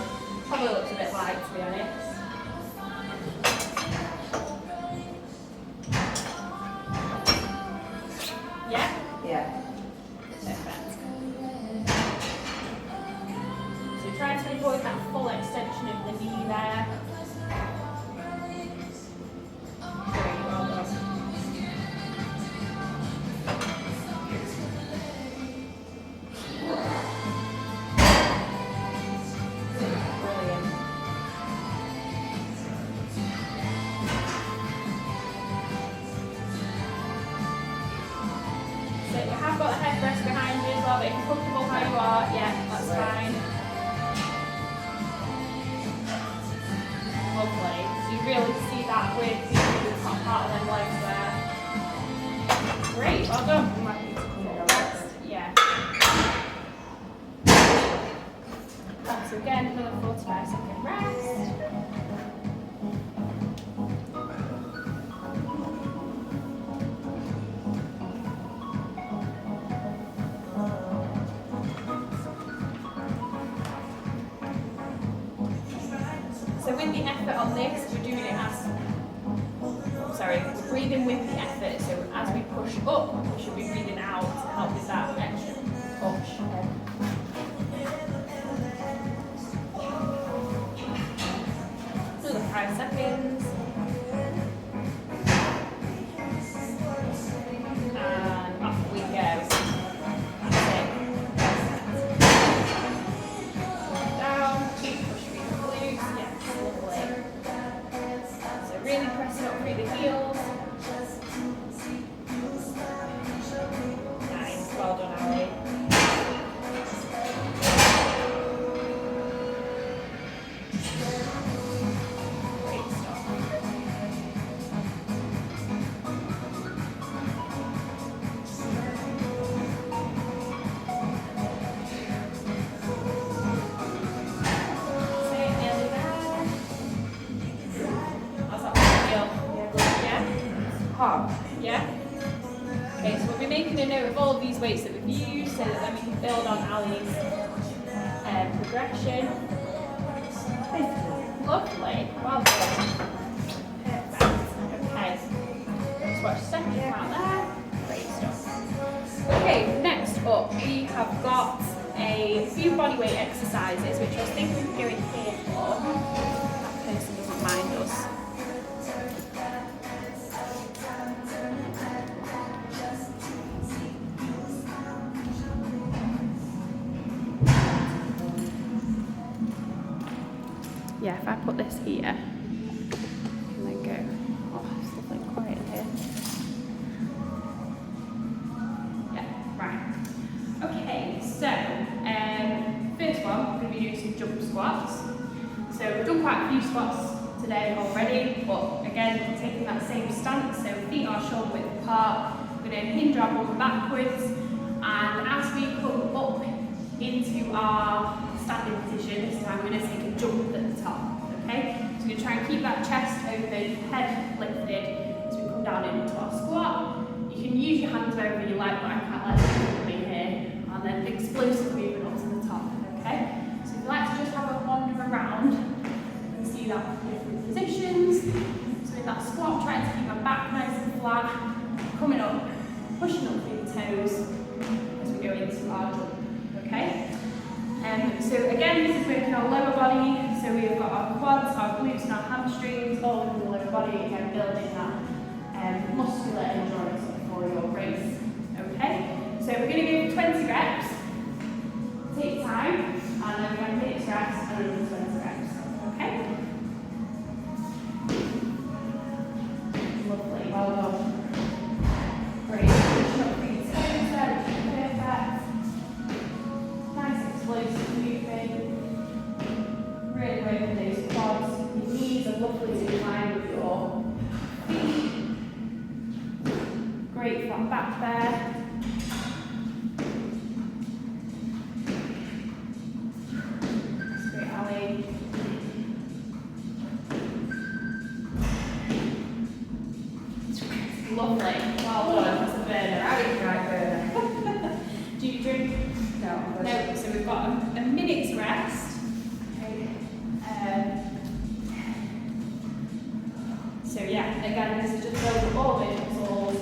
Probably looks a bit light, to be honest. Yeah? Yeah. Perfect. So try to avoid that full extension of the knee there. Great, well done. Brilliant. So you have got a headrest behind you as well, but if you're comfortable how you are, yeah, that's fine. Lovely. So really see that with the top part of them legs there. Great, well done. You might need to come up next. Yeah. So again, another 45-second rest. So with the effort on this, we're doing it as, we're breathing with the effort. So as we push up, we should be breathing out to help with that extra push. Another 5 seconds. And off we go. That's it. Down, push through the glutes. Yes, lovely. So really pressing up through the heels. Nice, well done, Ali. Great stuff. Yeah? Okay, so we'll be making a note of all of these weights that we've used so that then we can build on Ali's progression. Lovely, well done. Perfect. Okay, just watch the second count there. Great stuff. Okay, next up we have got a few bodyweight exercises which I was thinking of going here for. That person doesn't mind us. Yeah, if I put this here and then go, oh, it's lovely and quiet here. Yeah, right. Okay, so first one, we're going to be doing some jump squats. So we've done quite a few squats today already, but again, taking that same stance, so feet are shoulder width apart. We're going to hinge our bum backwards, and as we come up into our standing position, this time we're going to take a jump at the top, okay? So we're going to try and keep that chest open, head lifted as we come down into our squat. You can use your hands wherever you like, but I can't let them be here. And then explosive movement up to the top, okay? So if you like to just have a wander around and see that different positions. So in that squat, trying to keep my back nice and flat, coming up, pushing up through the toes as we go into our jump, okay? So again, this is working our lower body, so we've got our quads, our glutes and our hamstrings, all in the lower body, again building that muscular endurance for your race, okay? So we're going to go for 20 reps, take time, and then we're going to minutes rest, and then 20 reps, okay? Lovely, well done. Great, push up through the toes there, which is perfect. Nice explosive movement. Really open those quads. Your knees are lovely to line with your feet. Great flat back there. That's great, Ali. Lovely. Well done. That's a burner. I would try burner. Do you drink? No, so we've got a minute's rest. Okay. So yeah, again, this is just building all those muscles.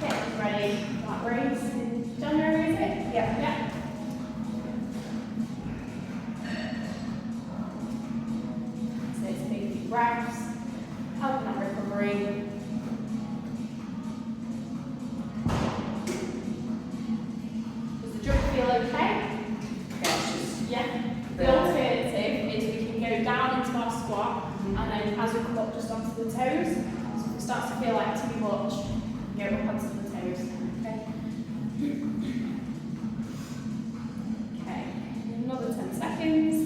Get ready for that race in January, is it? Yeah. Yeah. So it's big deep breaths, helping that recovery. Feel okay? Yeah. The alternative is we can go down into our squat, and then as we come up just onto the toes, so if it starts to feel like too much, go up onto the toes. Okay. Okay. Another 10 seconds.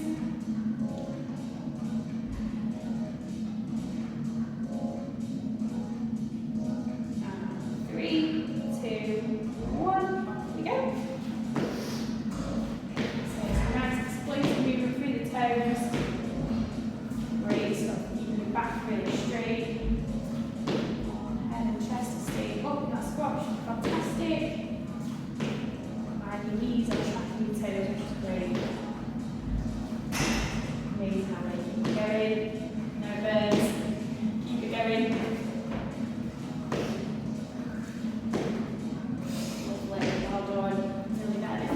strain, no burns. Keep it going. Lovely, well done. Really nice.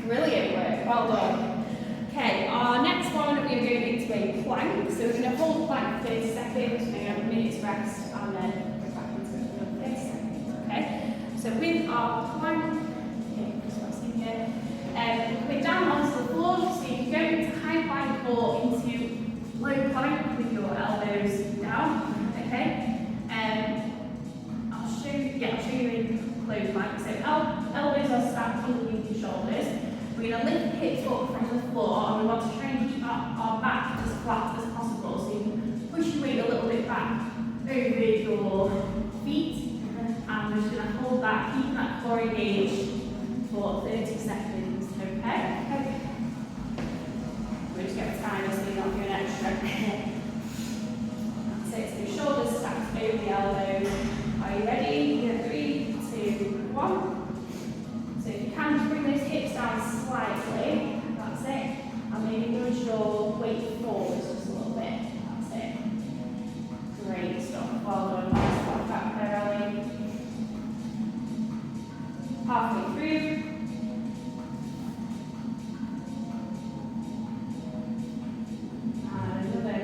Brilliant work, well done. Okay, our next one, we're going into a plank. So we're going to hold plank for 30 seconds, we're going to have a minute's rest, and then go back into it for another 30 seconds. Okay? So with our plank, we're down onto the floor, so you can go into high plank or into low plank with your elbows down. Okay? I'll show you in low plank. So elbows are stacked underneath your shoulders. We're going to lift the hips up from the floor, and we want to try and keep our back as flat as possible. So you can push your weight a little bit back over your feet, and we're just going to hold that, keeping that core engaged for 30 seconds. Okay? We'll just get a timer so you're not doing extra. That's it. So shoulders stacked over the elbows. Are you ready? 3, 2, 1. So if you can, just bring those hips down slightly. That's it. And maybe nudge your weight forwards just a little bit. That's it. Great stuff. Well done. Nice work back there, Ellie. Halfway through. And another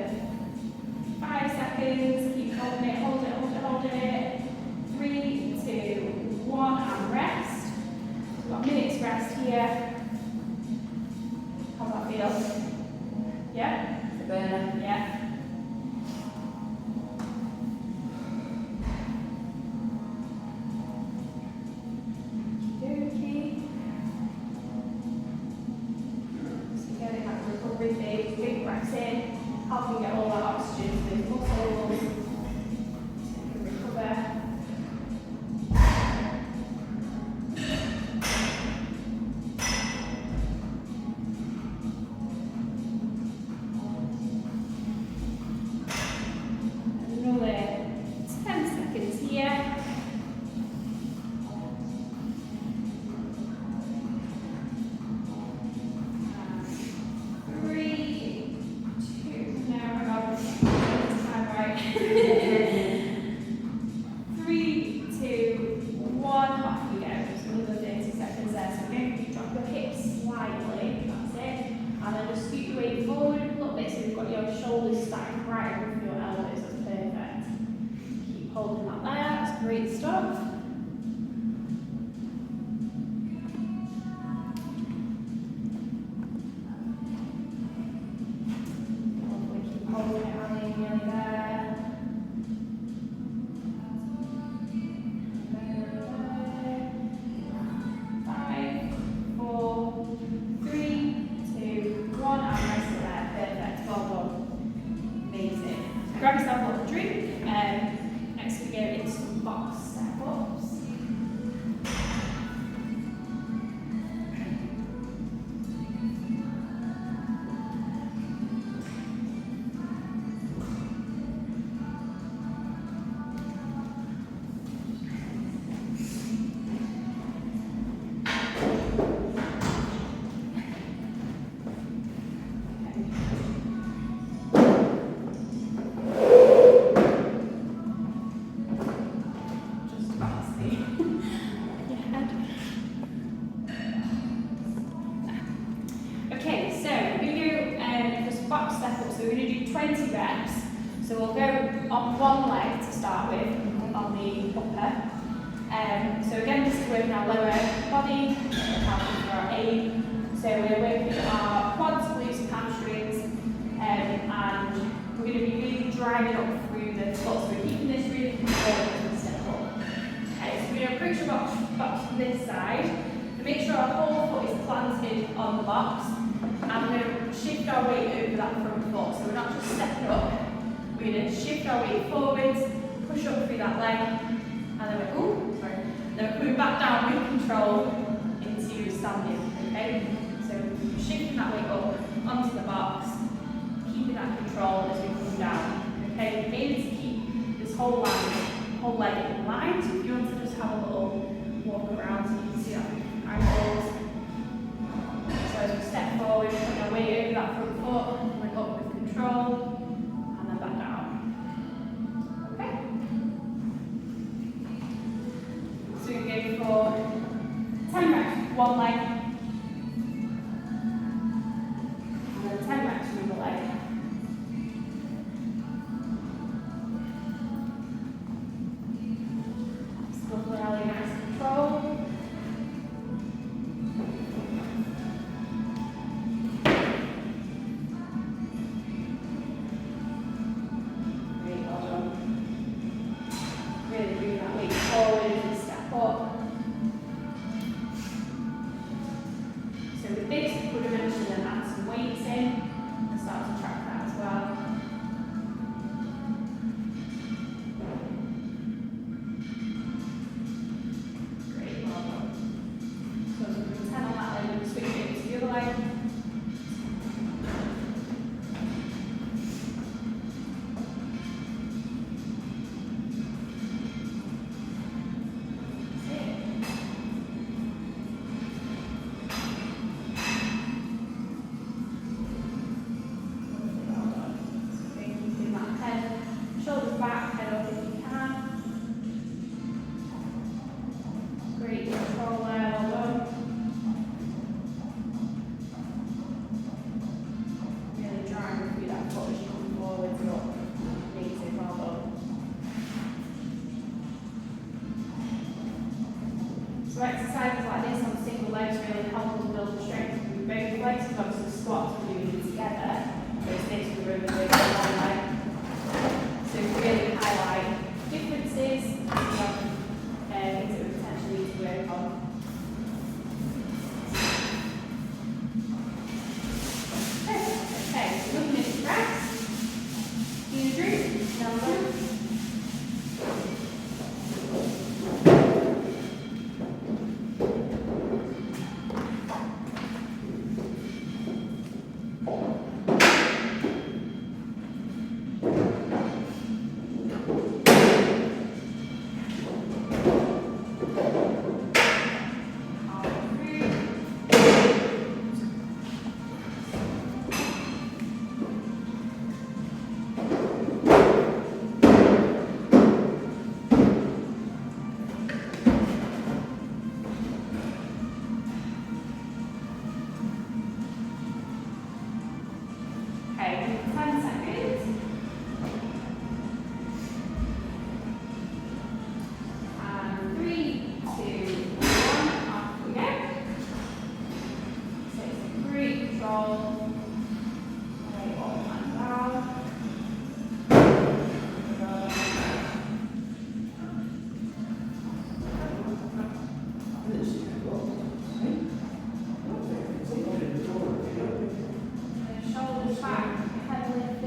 5 seconds. Keep holding it, hold it, hold it, hold it. 3, 2, 1, and rest. We've got a minute's rest here. How's that feel? Yeah? The burner. Yeah. Okey-dokey. So getting that recovery phase, big breaths in, helping get all that oxygen to those muscles. So you can recover. Another 10 seconds here. And 3, 2, no, hang on. Time right. 3, 2, 1, off we go. Just another 30 seconds there. So we're going to drop your hips slightly, that's it. And then just scoot your weight forward a little bit so you've got your shoulders stacked right over your elbows. That's perfect. Keep holding that there. That's great stuff. Lovely. Keep holding it, Ellie, nearly there. There. 5, 4, 3, 2, 1, and rest it there. Perfect. Well done. Amazing. Grab yourself a little drink. Next we go into some box step-ups. Just about to see your head. Okay, so we're going to go for some box step-ups. So we're going to do 20 reps. So we'll go on one leg to start with, on the upper. So again, this is working our lower body, helping for our aim. So we're working our quads, glutes, and hamstrings, and we're going to be really driving up through the squat. So we're keeping this really controlled as we step up. Okay, so we're going to approach the box from this side. To make sure our whole foot is planted on the box, and we're going to shift our weight over that front foot. So we're not just stepping up, we're going to shift our weight forwards, push up through that leg, and then we're coming back down with control into standing. Okay, so shifting that weight up onto the box, keeping that control as we come down. Okay, aim to keep this whole leg in line. So if you want to just have a little walk around, so you can see that ankles. So as we step forward, put our weight over that front foot, we're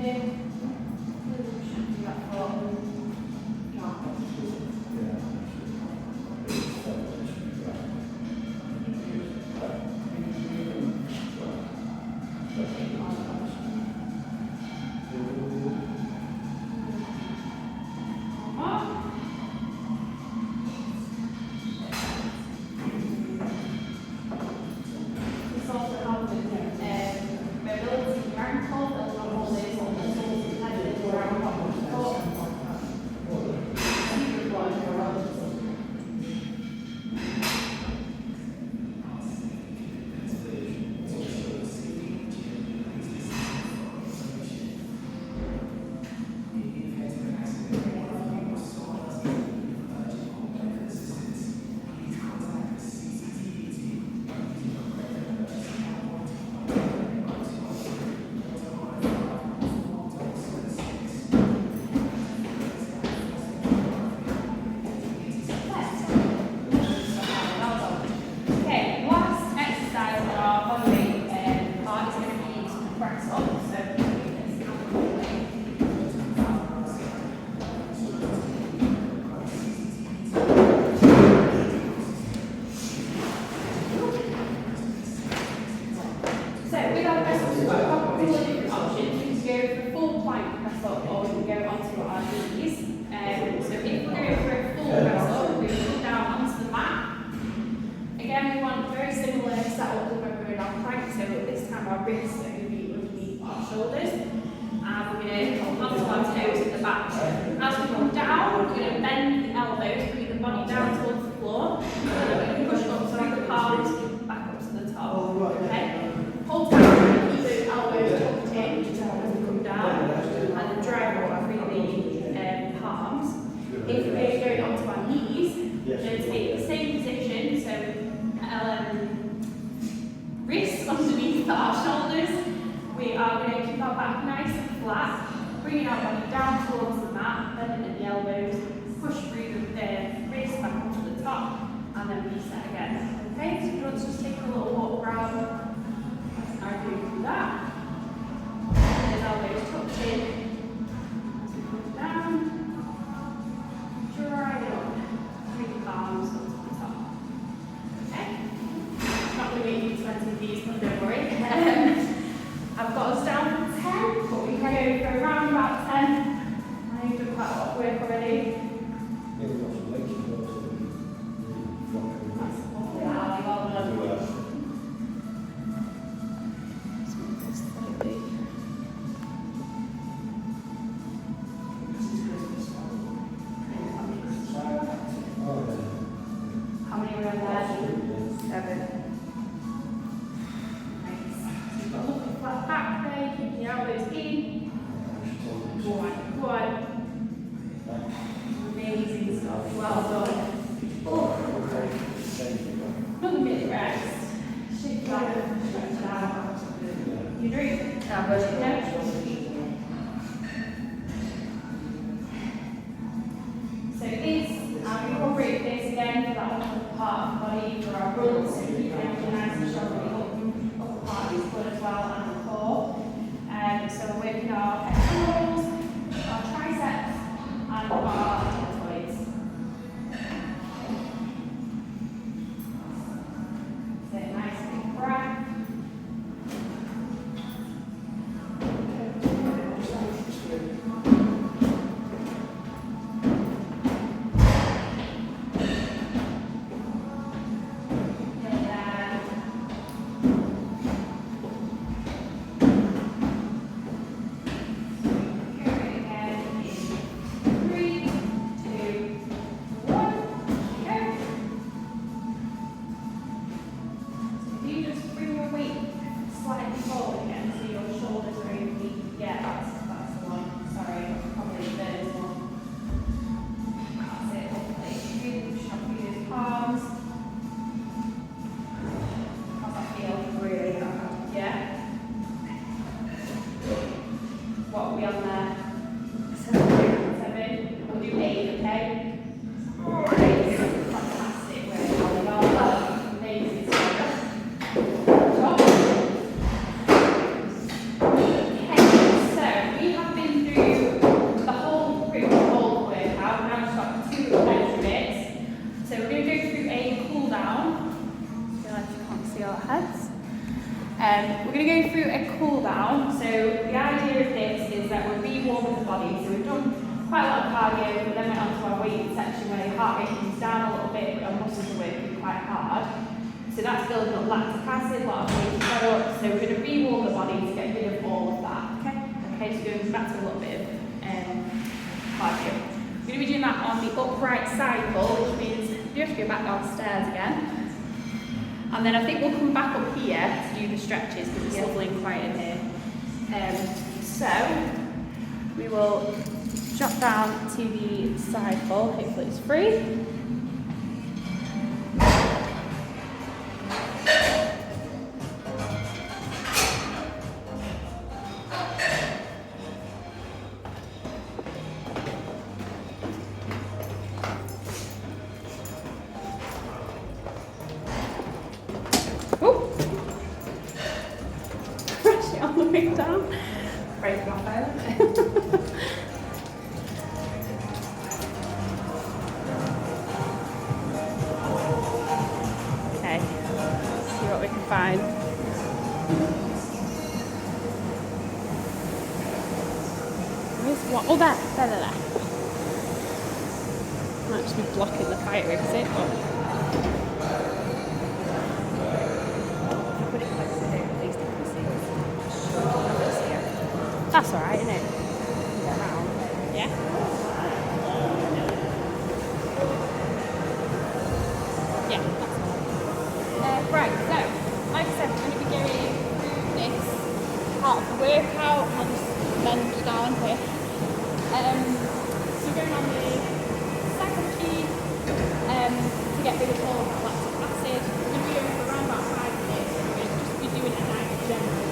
here. Should do that for wrists are going to be underneath our shoulders, and we're going to hold onto our toes at the back. As we come down, we're going to bend the elbows, bring the body down towards the floor, and then we're going to push up so the palms back up to the top. Okay? Hold down, keep those elbows tucked in as we come down, and then drive up through the palms. If we're going onto our knees, we're going to take the same position, so wrists underneath our shoulders. We are going to keep our back nice and flat, bringing our body down towards the mat, bending at the elbows, push through the wrists back up to the top, and then reset again. Okay, so if you want to just take a little walk around, I do through that. Those elbows tucked in, as we come down, dry up, through the palms up to the top. Okay? Not going to make you 20 of these, but don't worry. I've got us down for 10, but we can go for around about 10. I think we've done quite a lot of work already. That's lovely, Ali, well done. How many were in there? 7. Flat back there, keep the elbows in. Good. Amazing stuff. Well done. Oh. Another minute rest. Shift back and stretch down. You drink? No. So this, we incorporate this again for that upper part of the body, for our runs, so keep everything nice and strong. Upper part is good as well, and the core. So we're working our pectorals, our triceps, and our deltoids. So nice big breath. We body. So we've done quite a lot of cardio, but then went on to our weight section where your heart rate comes down a little bit, but our muscles are working quite hard. So that's building up lactic acid, a lot of weight products. So we're going to re-warm the body to get rid of all of that. Okay, so going back to a little bit of cardio. We're going to be doing that on the upright cycle, which means you have to go back downstairs again. And then I think we'll come back up here to do the stretches because it's lovely and quiet in here. So we will drop down to the cycle, hopefully it's free. On the way down. Break my phone. Okay, see what we can find. Where's what? Oh, there. Might just be blocking the fire exit, but. That's alright, isn't it? Get around. Yeah? Yeah, that's alright. Right, so, like I said, we're going to be going through this part of the workout. I'll just bend down here. So we're going on the second key to get rid of all of that lactic acid. We're going to be going for around about 5 minutes. We're going to just be doing a nice gentle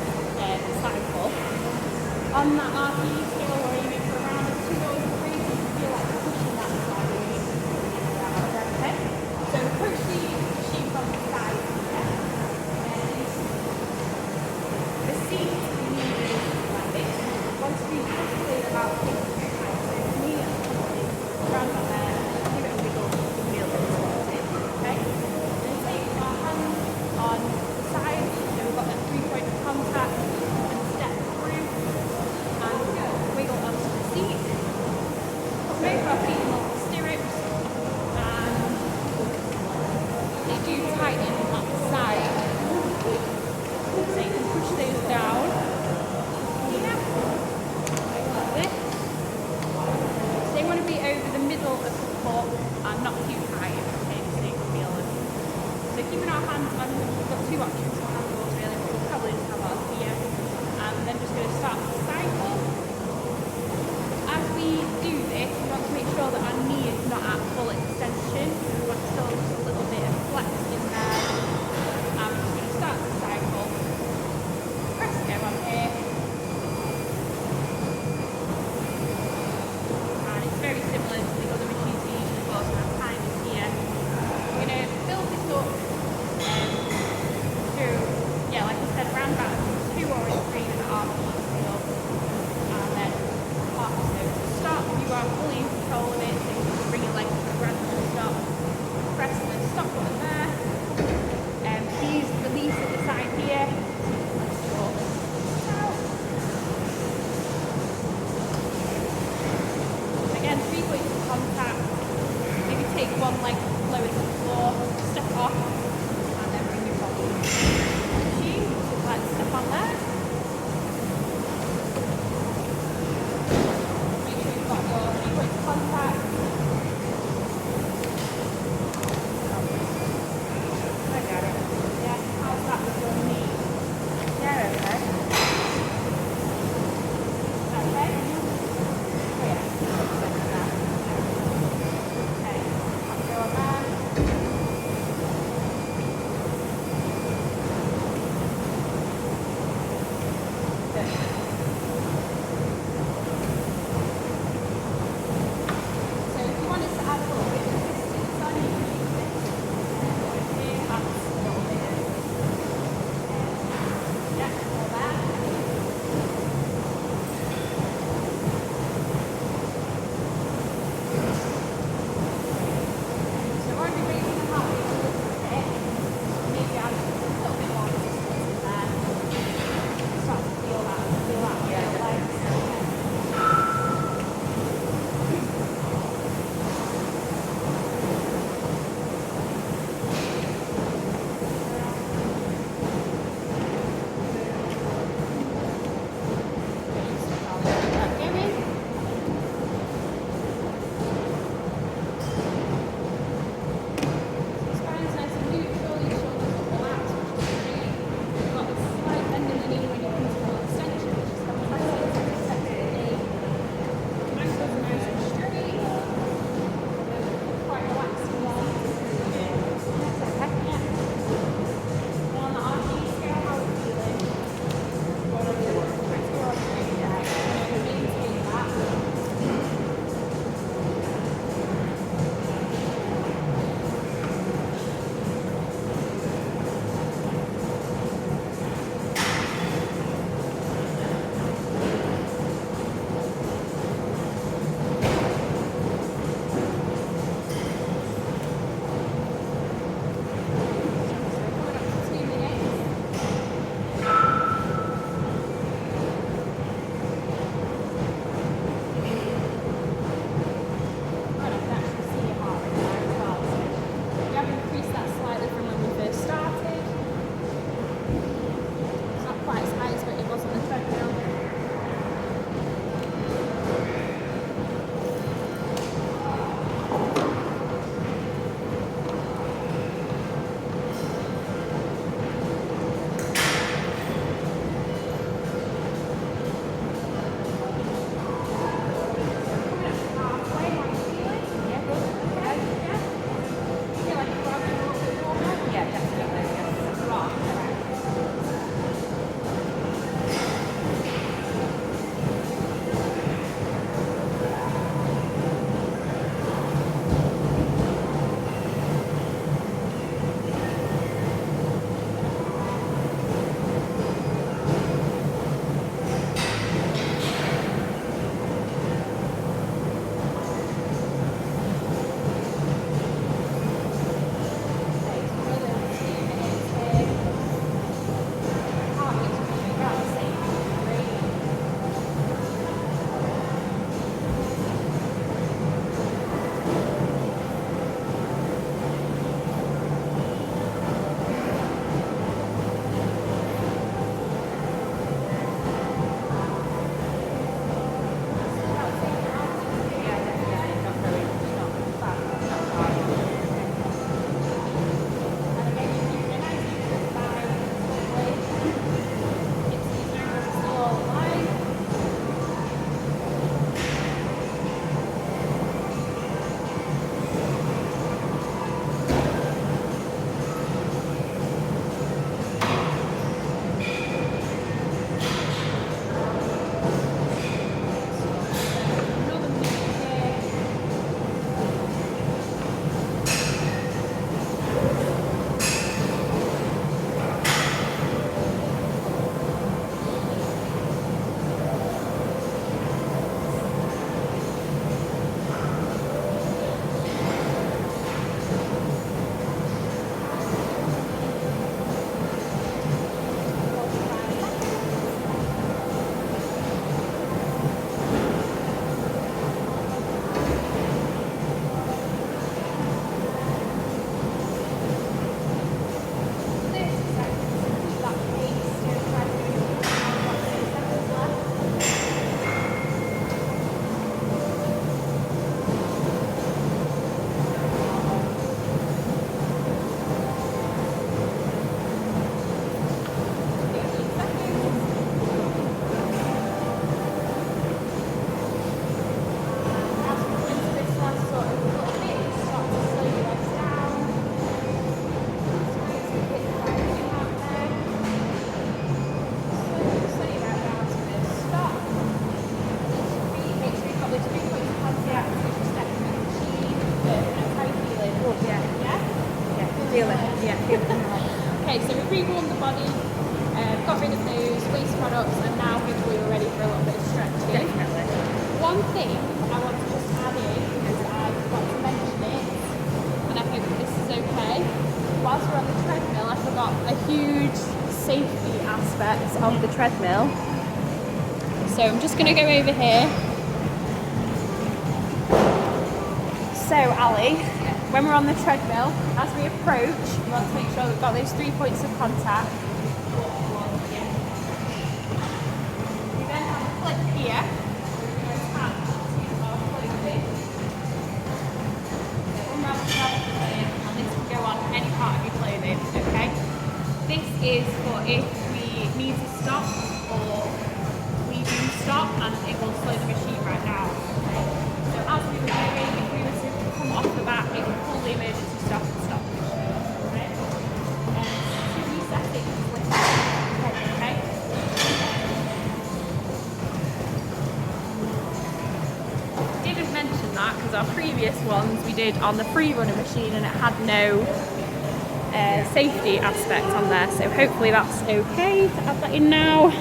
cycle. On that RPE scale, we're aiming for around a 2 or 3, so you feel like you're pushing that side really. Okay? So push the machine from the side here. The seat we need to like this. Once we push it about 6 times, so immediately around about there, give it a wiggle, you feel that it's wanted. Okay? Then take our hands on the side, so we've got that 3-point of contact, and step through. Wiggle onto the seat, move our feet along the stirrups, and they do tighten at the side, so you can push those down here, like this, warmed the body, got rid of those waste products, and now hopefully we're ready for a little bit of stretching. Definitely. One thing I want to just add in, because I forgot to mention it, and I hope this is okay. Whilst we're on the treadmill, I forgot a huge safety aspect of the treadmill. So I'm just going to go over here. So Ali, when we're on the treadmill, as we approach, we want to make sure we've got those 3 points of contact. We then have a clip here. We're going to attach to our clothing. Unwrap the clothing, and this can go on any part of your clothing, okay? This is for if we need to stop or we do stop, and it will slow the machine right down. Okay? So as we were doing, if we were to come off the back, it would pull the emergency stop and stop the machine. Okay? To reset it, just lift the head, okay? Didn't mention that because our previous ones we did on the free runner machine and it had no safety aspect on there, so hopefully that's okay to add that in now.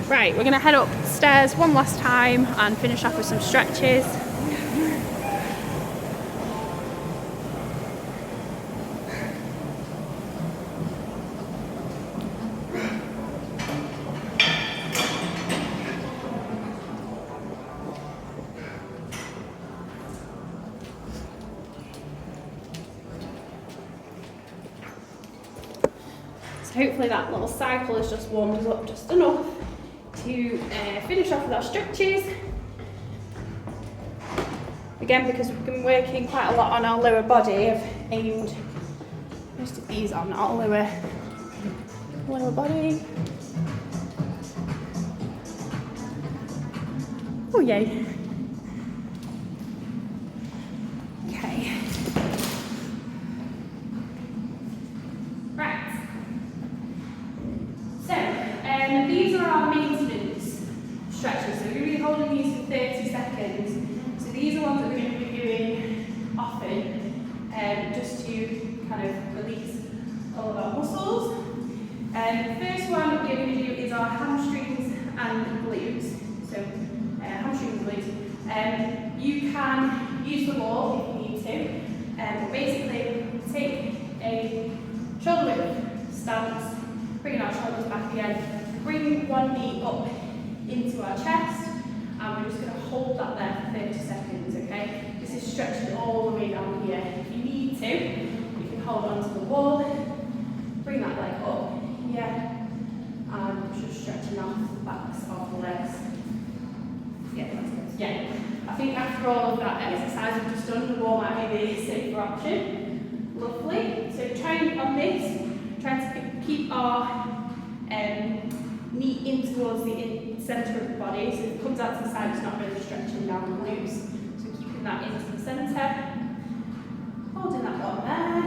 Right, we're going to head upstairs one last time and finish off with some stretches. So hopefully that little cycle has just warmed us up just enough to finish off with our stretches. Again, because we've been working quite a lot on our lower body, I've aimed most of these on our lower body. Oh yay. Okay. Right. So, these are our maintenance stretches. So we're going to be holding these for 30 seconds. So these are ones that we're going to be doing often, just to kind of release all of our muscles. The first one we're going to do is our hamstrings and glutes. So hamstrings and glutes. You can use the wall if you need to. But basically, take a shoulder width stance, bringing our shoulders back again, bring one knee up into our chest, and we're just going to hold that there for 30 seconds, okay? This is stretching all the way down here. If you need to, you can hold onto the wall, bring that leg up here, and just stretching off the backs of the legs. Yeah, that's good. Yeah. I think after all of that exercise we've just done, the wall might be the safer option. Lovely. So trying on this, trying to keep our knee in towards the centre of the body, so if it comes out to the side, it's not really stretching down the glutes. So keeping that into the centre, holding that one there.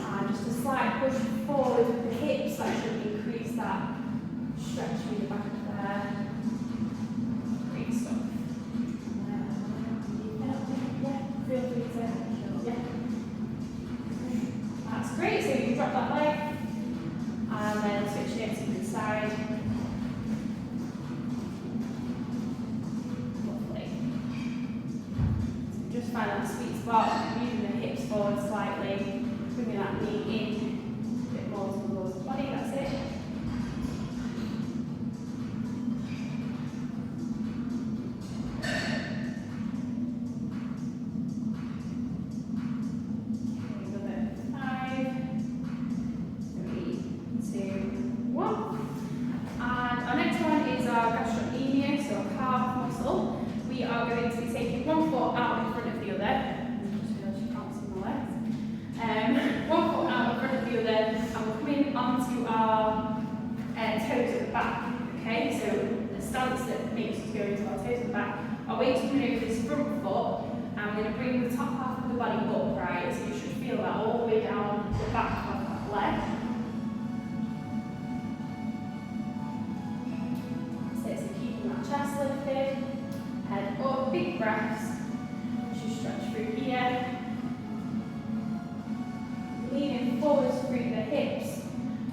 And just a slight push forward with the hips, that should increase that stretch in the back there. Great stuff. Yeah, feel free to, yeah. That's great, so you can drop that leg and then switch it to the side. Lovely. So just find that sweet spot, moving the hips forward slightly, bringing that knee in a bit more towards the body, that's it. Onto our toes at the back, okay? So the stance that makes us go into our toes at the back. Our weight's coming over this front foot, and we're going to bring the top half of the body upright, so you should feel that all the way down the back of that leg. So keeping that chest lifted, head up, big breaths, just stretch through here.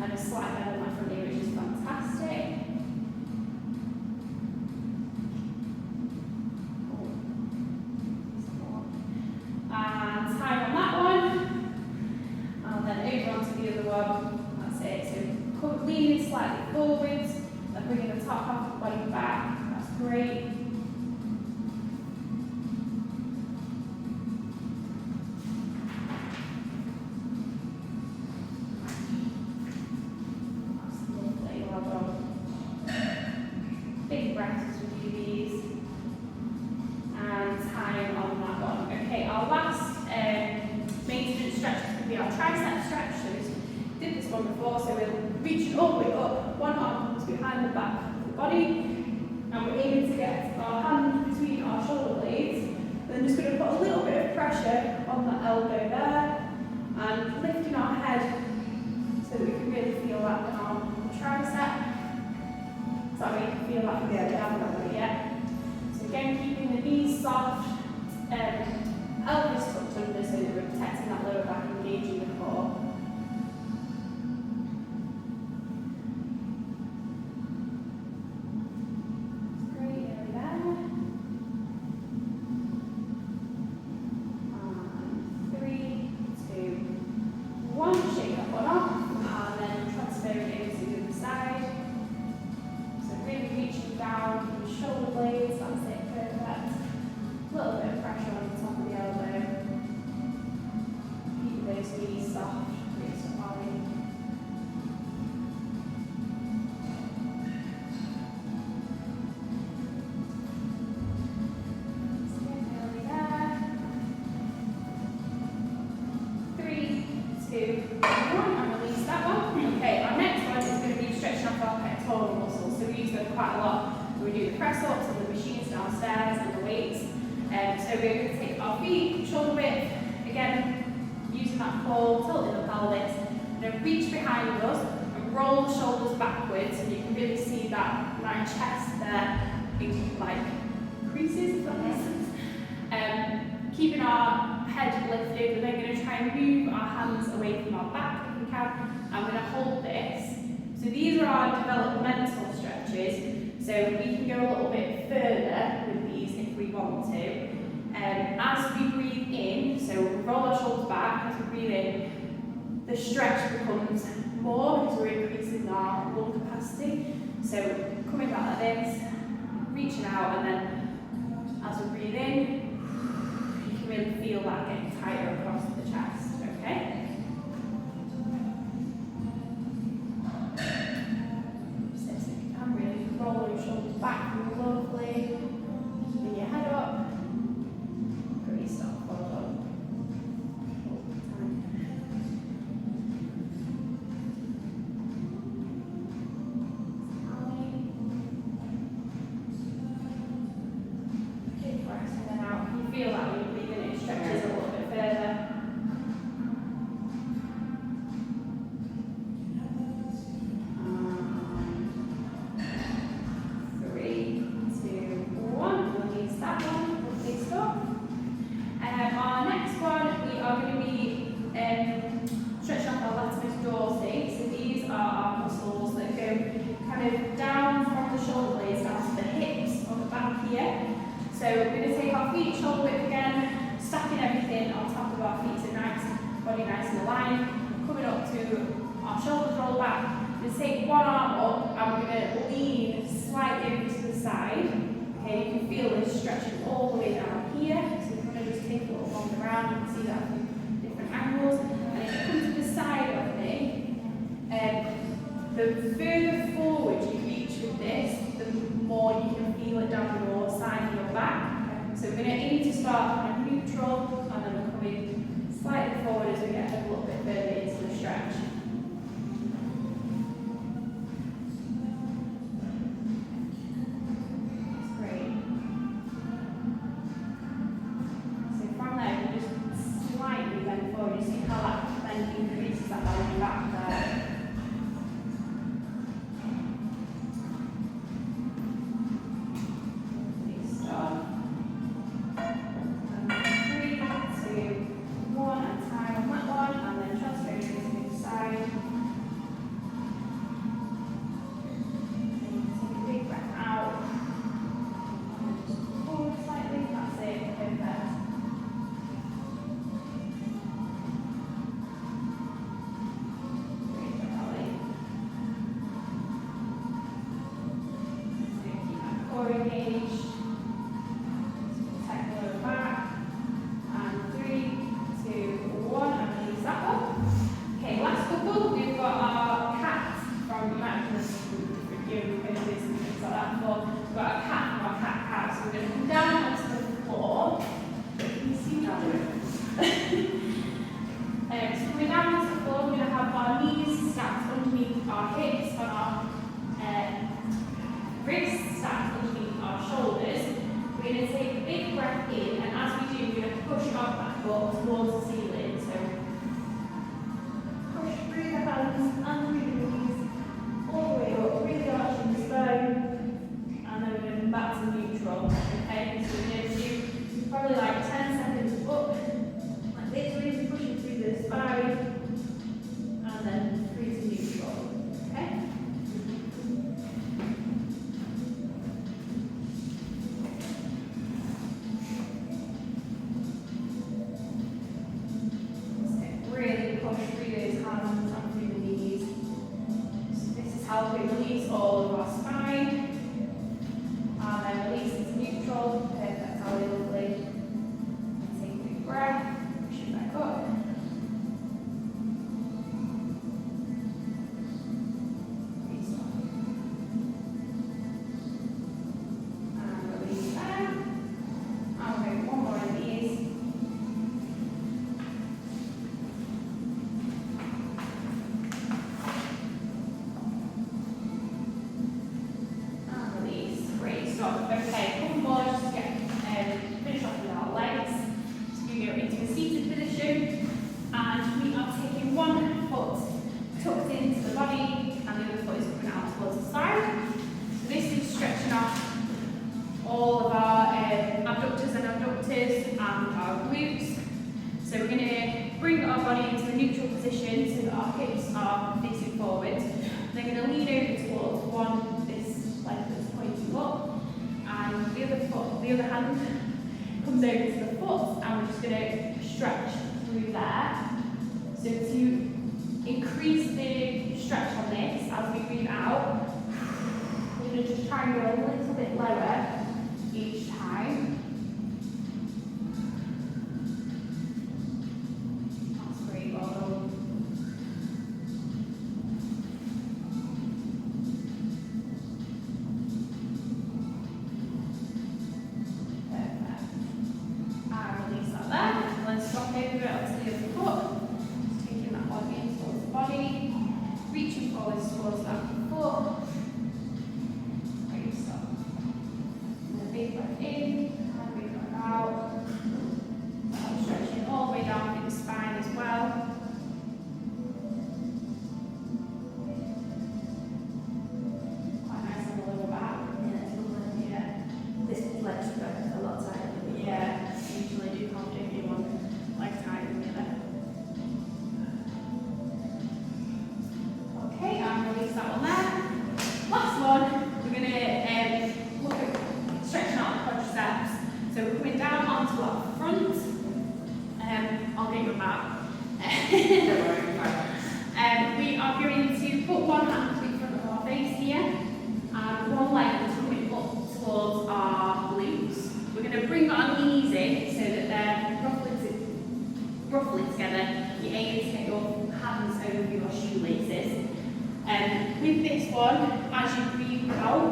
and a slight bend on my front knee, which is fantastic. And time on that one, and then over onto the other one. That's it. So leaning slightly forwards, and bringing the top half of the body back. That's great. Big breaths as we do these, and time on that one. Okay, our last maintenance stretch is going to be our tricep stretch. So we did this one before, so we're reaching all the way up, one arm comes behind the back of the body, and we're aiming to get our hand between our shoulder blades. Then just going to put a little bit of pressure on the elbow there, and lifting our head so that we can really feel that in our tricep. So we can feel that down that way, yeah. So again, keeping the knees soft, elbows tucked under so that we're protecting that lower back, engaging the core. Great, nearly there. And 3, 2, 1. Shake that one off, and then transfer it over to the other side. Really reaching down from the shoulder blades, that's it, perfect. A little bit of pressure on the top of the elbow. Keep those knees soft, release the body. Nearly there. 3, 2, 1, and release that one. Okay, our next one is going to be stretching off our pectoral muscles. So we use them quite a lot. We do the press ups and the machines downstairs and the weights. So we're going to take our feet, shoulder width, again, using that pull, tilting the pelvis, and then reach behind us and roll the shoulders backwards, and you can really see that my chest there, like creases, if that makes sense. Keeping our head lifted, we're then going to try and move our hands away from our back if we can. I'm going to hold this. So these are our developmental stretches, so we can go a little bit further with these if we want to. As we breathe in, so we roll our shoulders back, as we breathe in, the stretch becomes more because we're increasing our lung capacity. So coming back like this, reaching out, and then as we breathe in, you can really feel that getting tighter across the chest, okay? Roll your shoulders back, lovely. Keeping your head up. Great stuff, well done. All the time. Big breath in and out. You feel that when you're breathing, it stretches a little bit further. So we're going to take our feet shoulder width again, stacking everything on top of our feet so nice, body nice and aligned. Coming up to our shoulders roll back. We're going to take one arm up and we're going to lean slightly over to the side. Okay, you can feel this stretching all the way down here. So we're going to just take a little wander around. You can see that from different angles. And if you come to the side of me, the further forward you reach with this, the more you can feel it down your side of your back. So we're going to aim to start kind of neutral, and then we're coming slightly forward as we get a little bit further into the stretch. That's great. So from there, you just slightly bend forward. You see how that bend increases that belly back there. Side. core engaged. Protect the lower back. And 3, 2, 1, and release that up. Okay, last couple, we've got our cat from, you might have done this in different yoga poses and things like that before. We've got our cat from our cat cow, so we're going to come down onto the floor. Can you see that? So we're down onto the floor, we're going to have our knees stacked underneath our hips and our wrists stacked underneath our shoulders. We're going to take a big breath in, and as we do, we're going to push our back up towards the ceiling. So push through the hands and through the knees, all the way up, really arching the spine, and then we're going to come back to neutral. Okay, so we're going to do probably like 10 seconds up, like literally pushing through the spine, and then through to neutral. Okay? Really push through those hands and through the knees. So this is helping release all of our spine. And then release into neutral. Perfect, how lovely. Take a big breath, push it back up. Release up. And release there. And we'll go one more of these. Okay, couple more just to get finish off with our legs. So we go into a seated position, and we are taking one foot tucked into the body, and the other foot is coming out towards the side. So this is stretching off all of our abductors and abductors and our glutes. So we're going to bring our body into a neutral position so that our hips are facing forward. They're going to lean over towards this leg that's pointing up. And the other hand comes over to the foot, and we're just going to stretch through there. So to increase the stretch on this, as we breathe out, we're going to just try and go a little bit lower each time. That's great, well done. Swap over it onto the other foot, just taking that one in towards the body, reaching forwards towards that foot. Great stuff. And a big breath in, and big breath out. I'm stretching all the way down through the spine as well. Quite nice on the lower back. Yeah, it's lovely. Yeah. This leg's a lot tighter. Yeah, usually do can't do one. Like tight together. Okay, and release that one there. Last one, we're going to look at stretching out the quadriceps. So we're coming down onto our front. I'll get your back. We are going to put one hand in front of our face here, and one leg is coming up towards our glutes. We're going to bring our knees in so that they're roughly together. You aim to get your hands over your shoelaces. With this one, as you breathe out,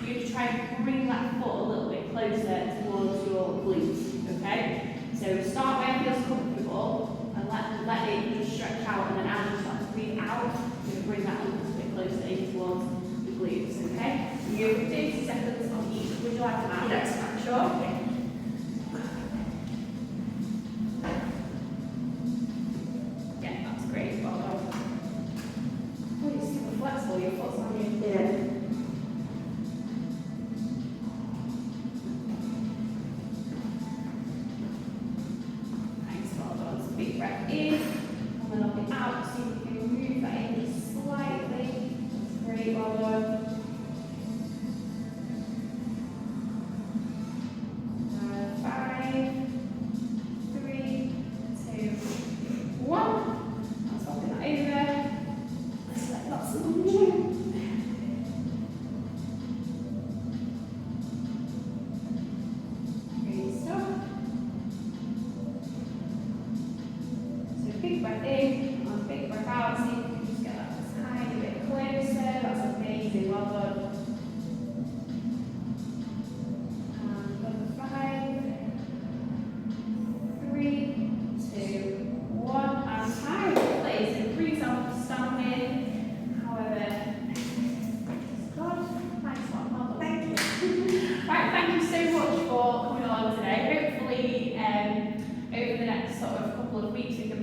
you try and bring that foot a little bit closer towards your glutes. Okay? So start where it feels comfortable and let it just stretch out, and then as you start to breathe out, you're going to bring that a little bit closer in towards the glutes. Okay? So you have 30 seconds on each. Would you like to add? Yes. Sure. Okay. Great, well done. Oh, you're super flexible, your foot's on you. Yeah. Nice, well done. So big breath in, and then up and out, so you can move that in just slightly. That's great, well done. 5, 3, 2, 1. Over. Let's let lots of movement.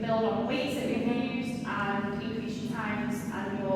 build on weights that we've used and increase your times and your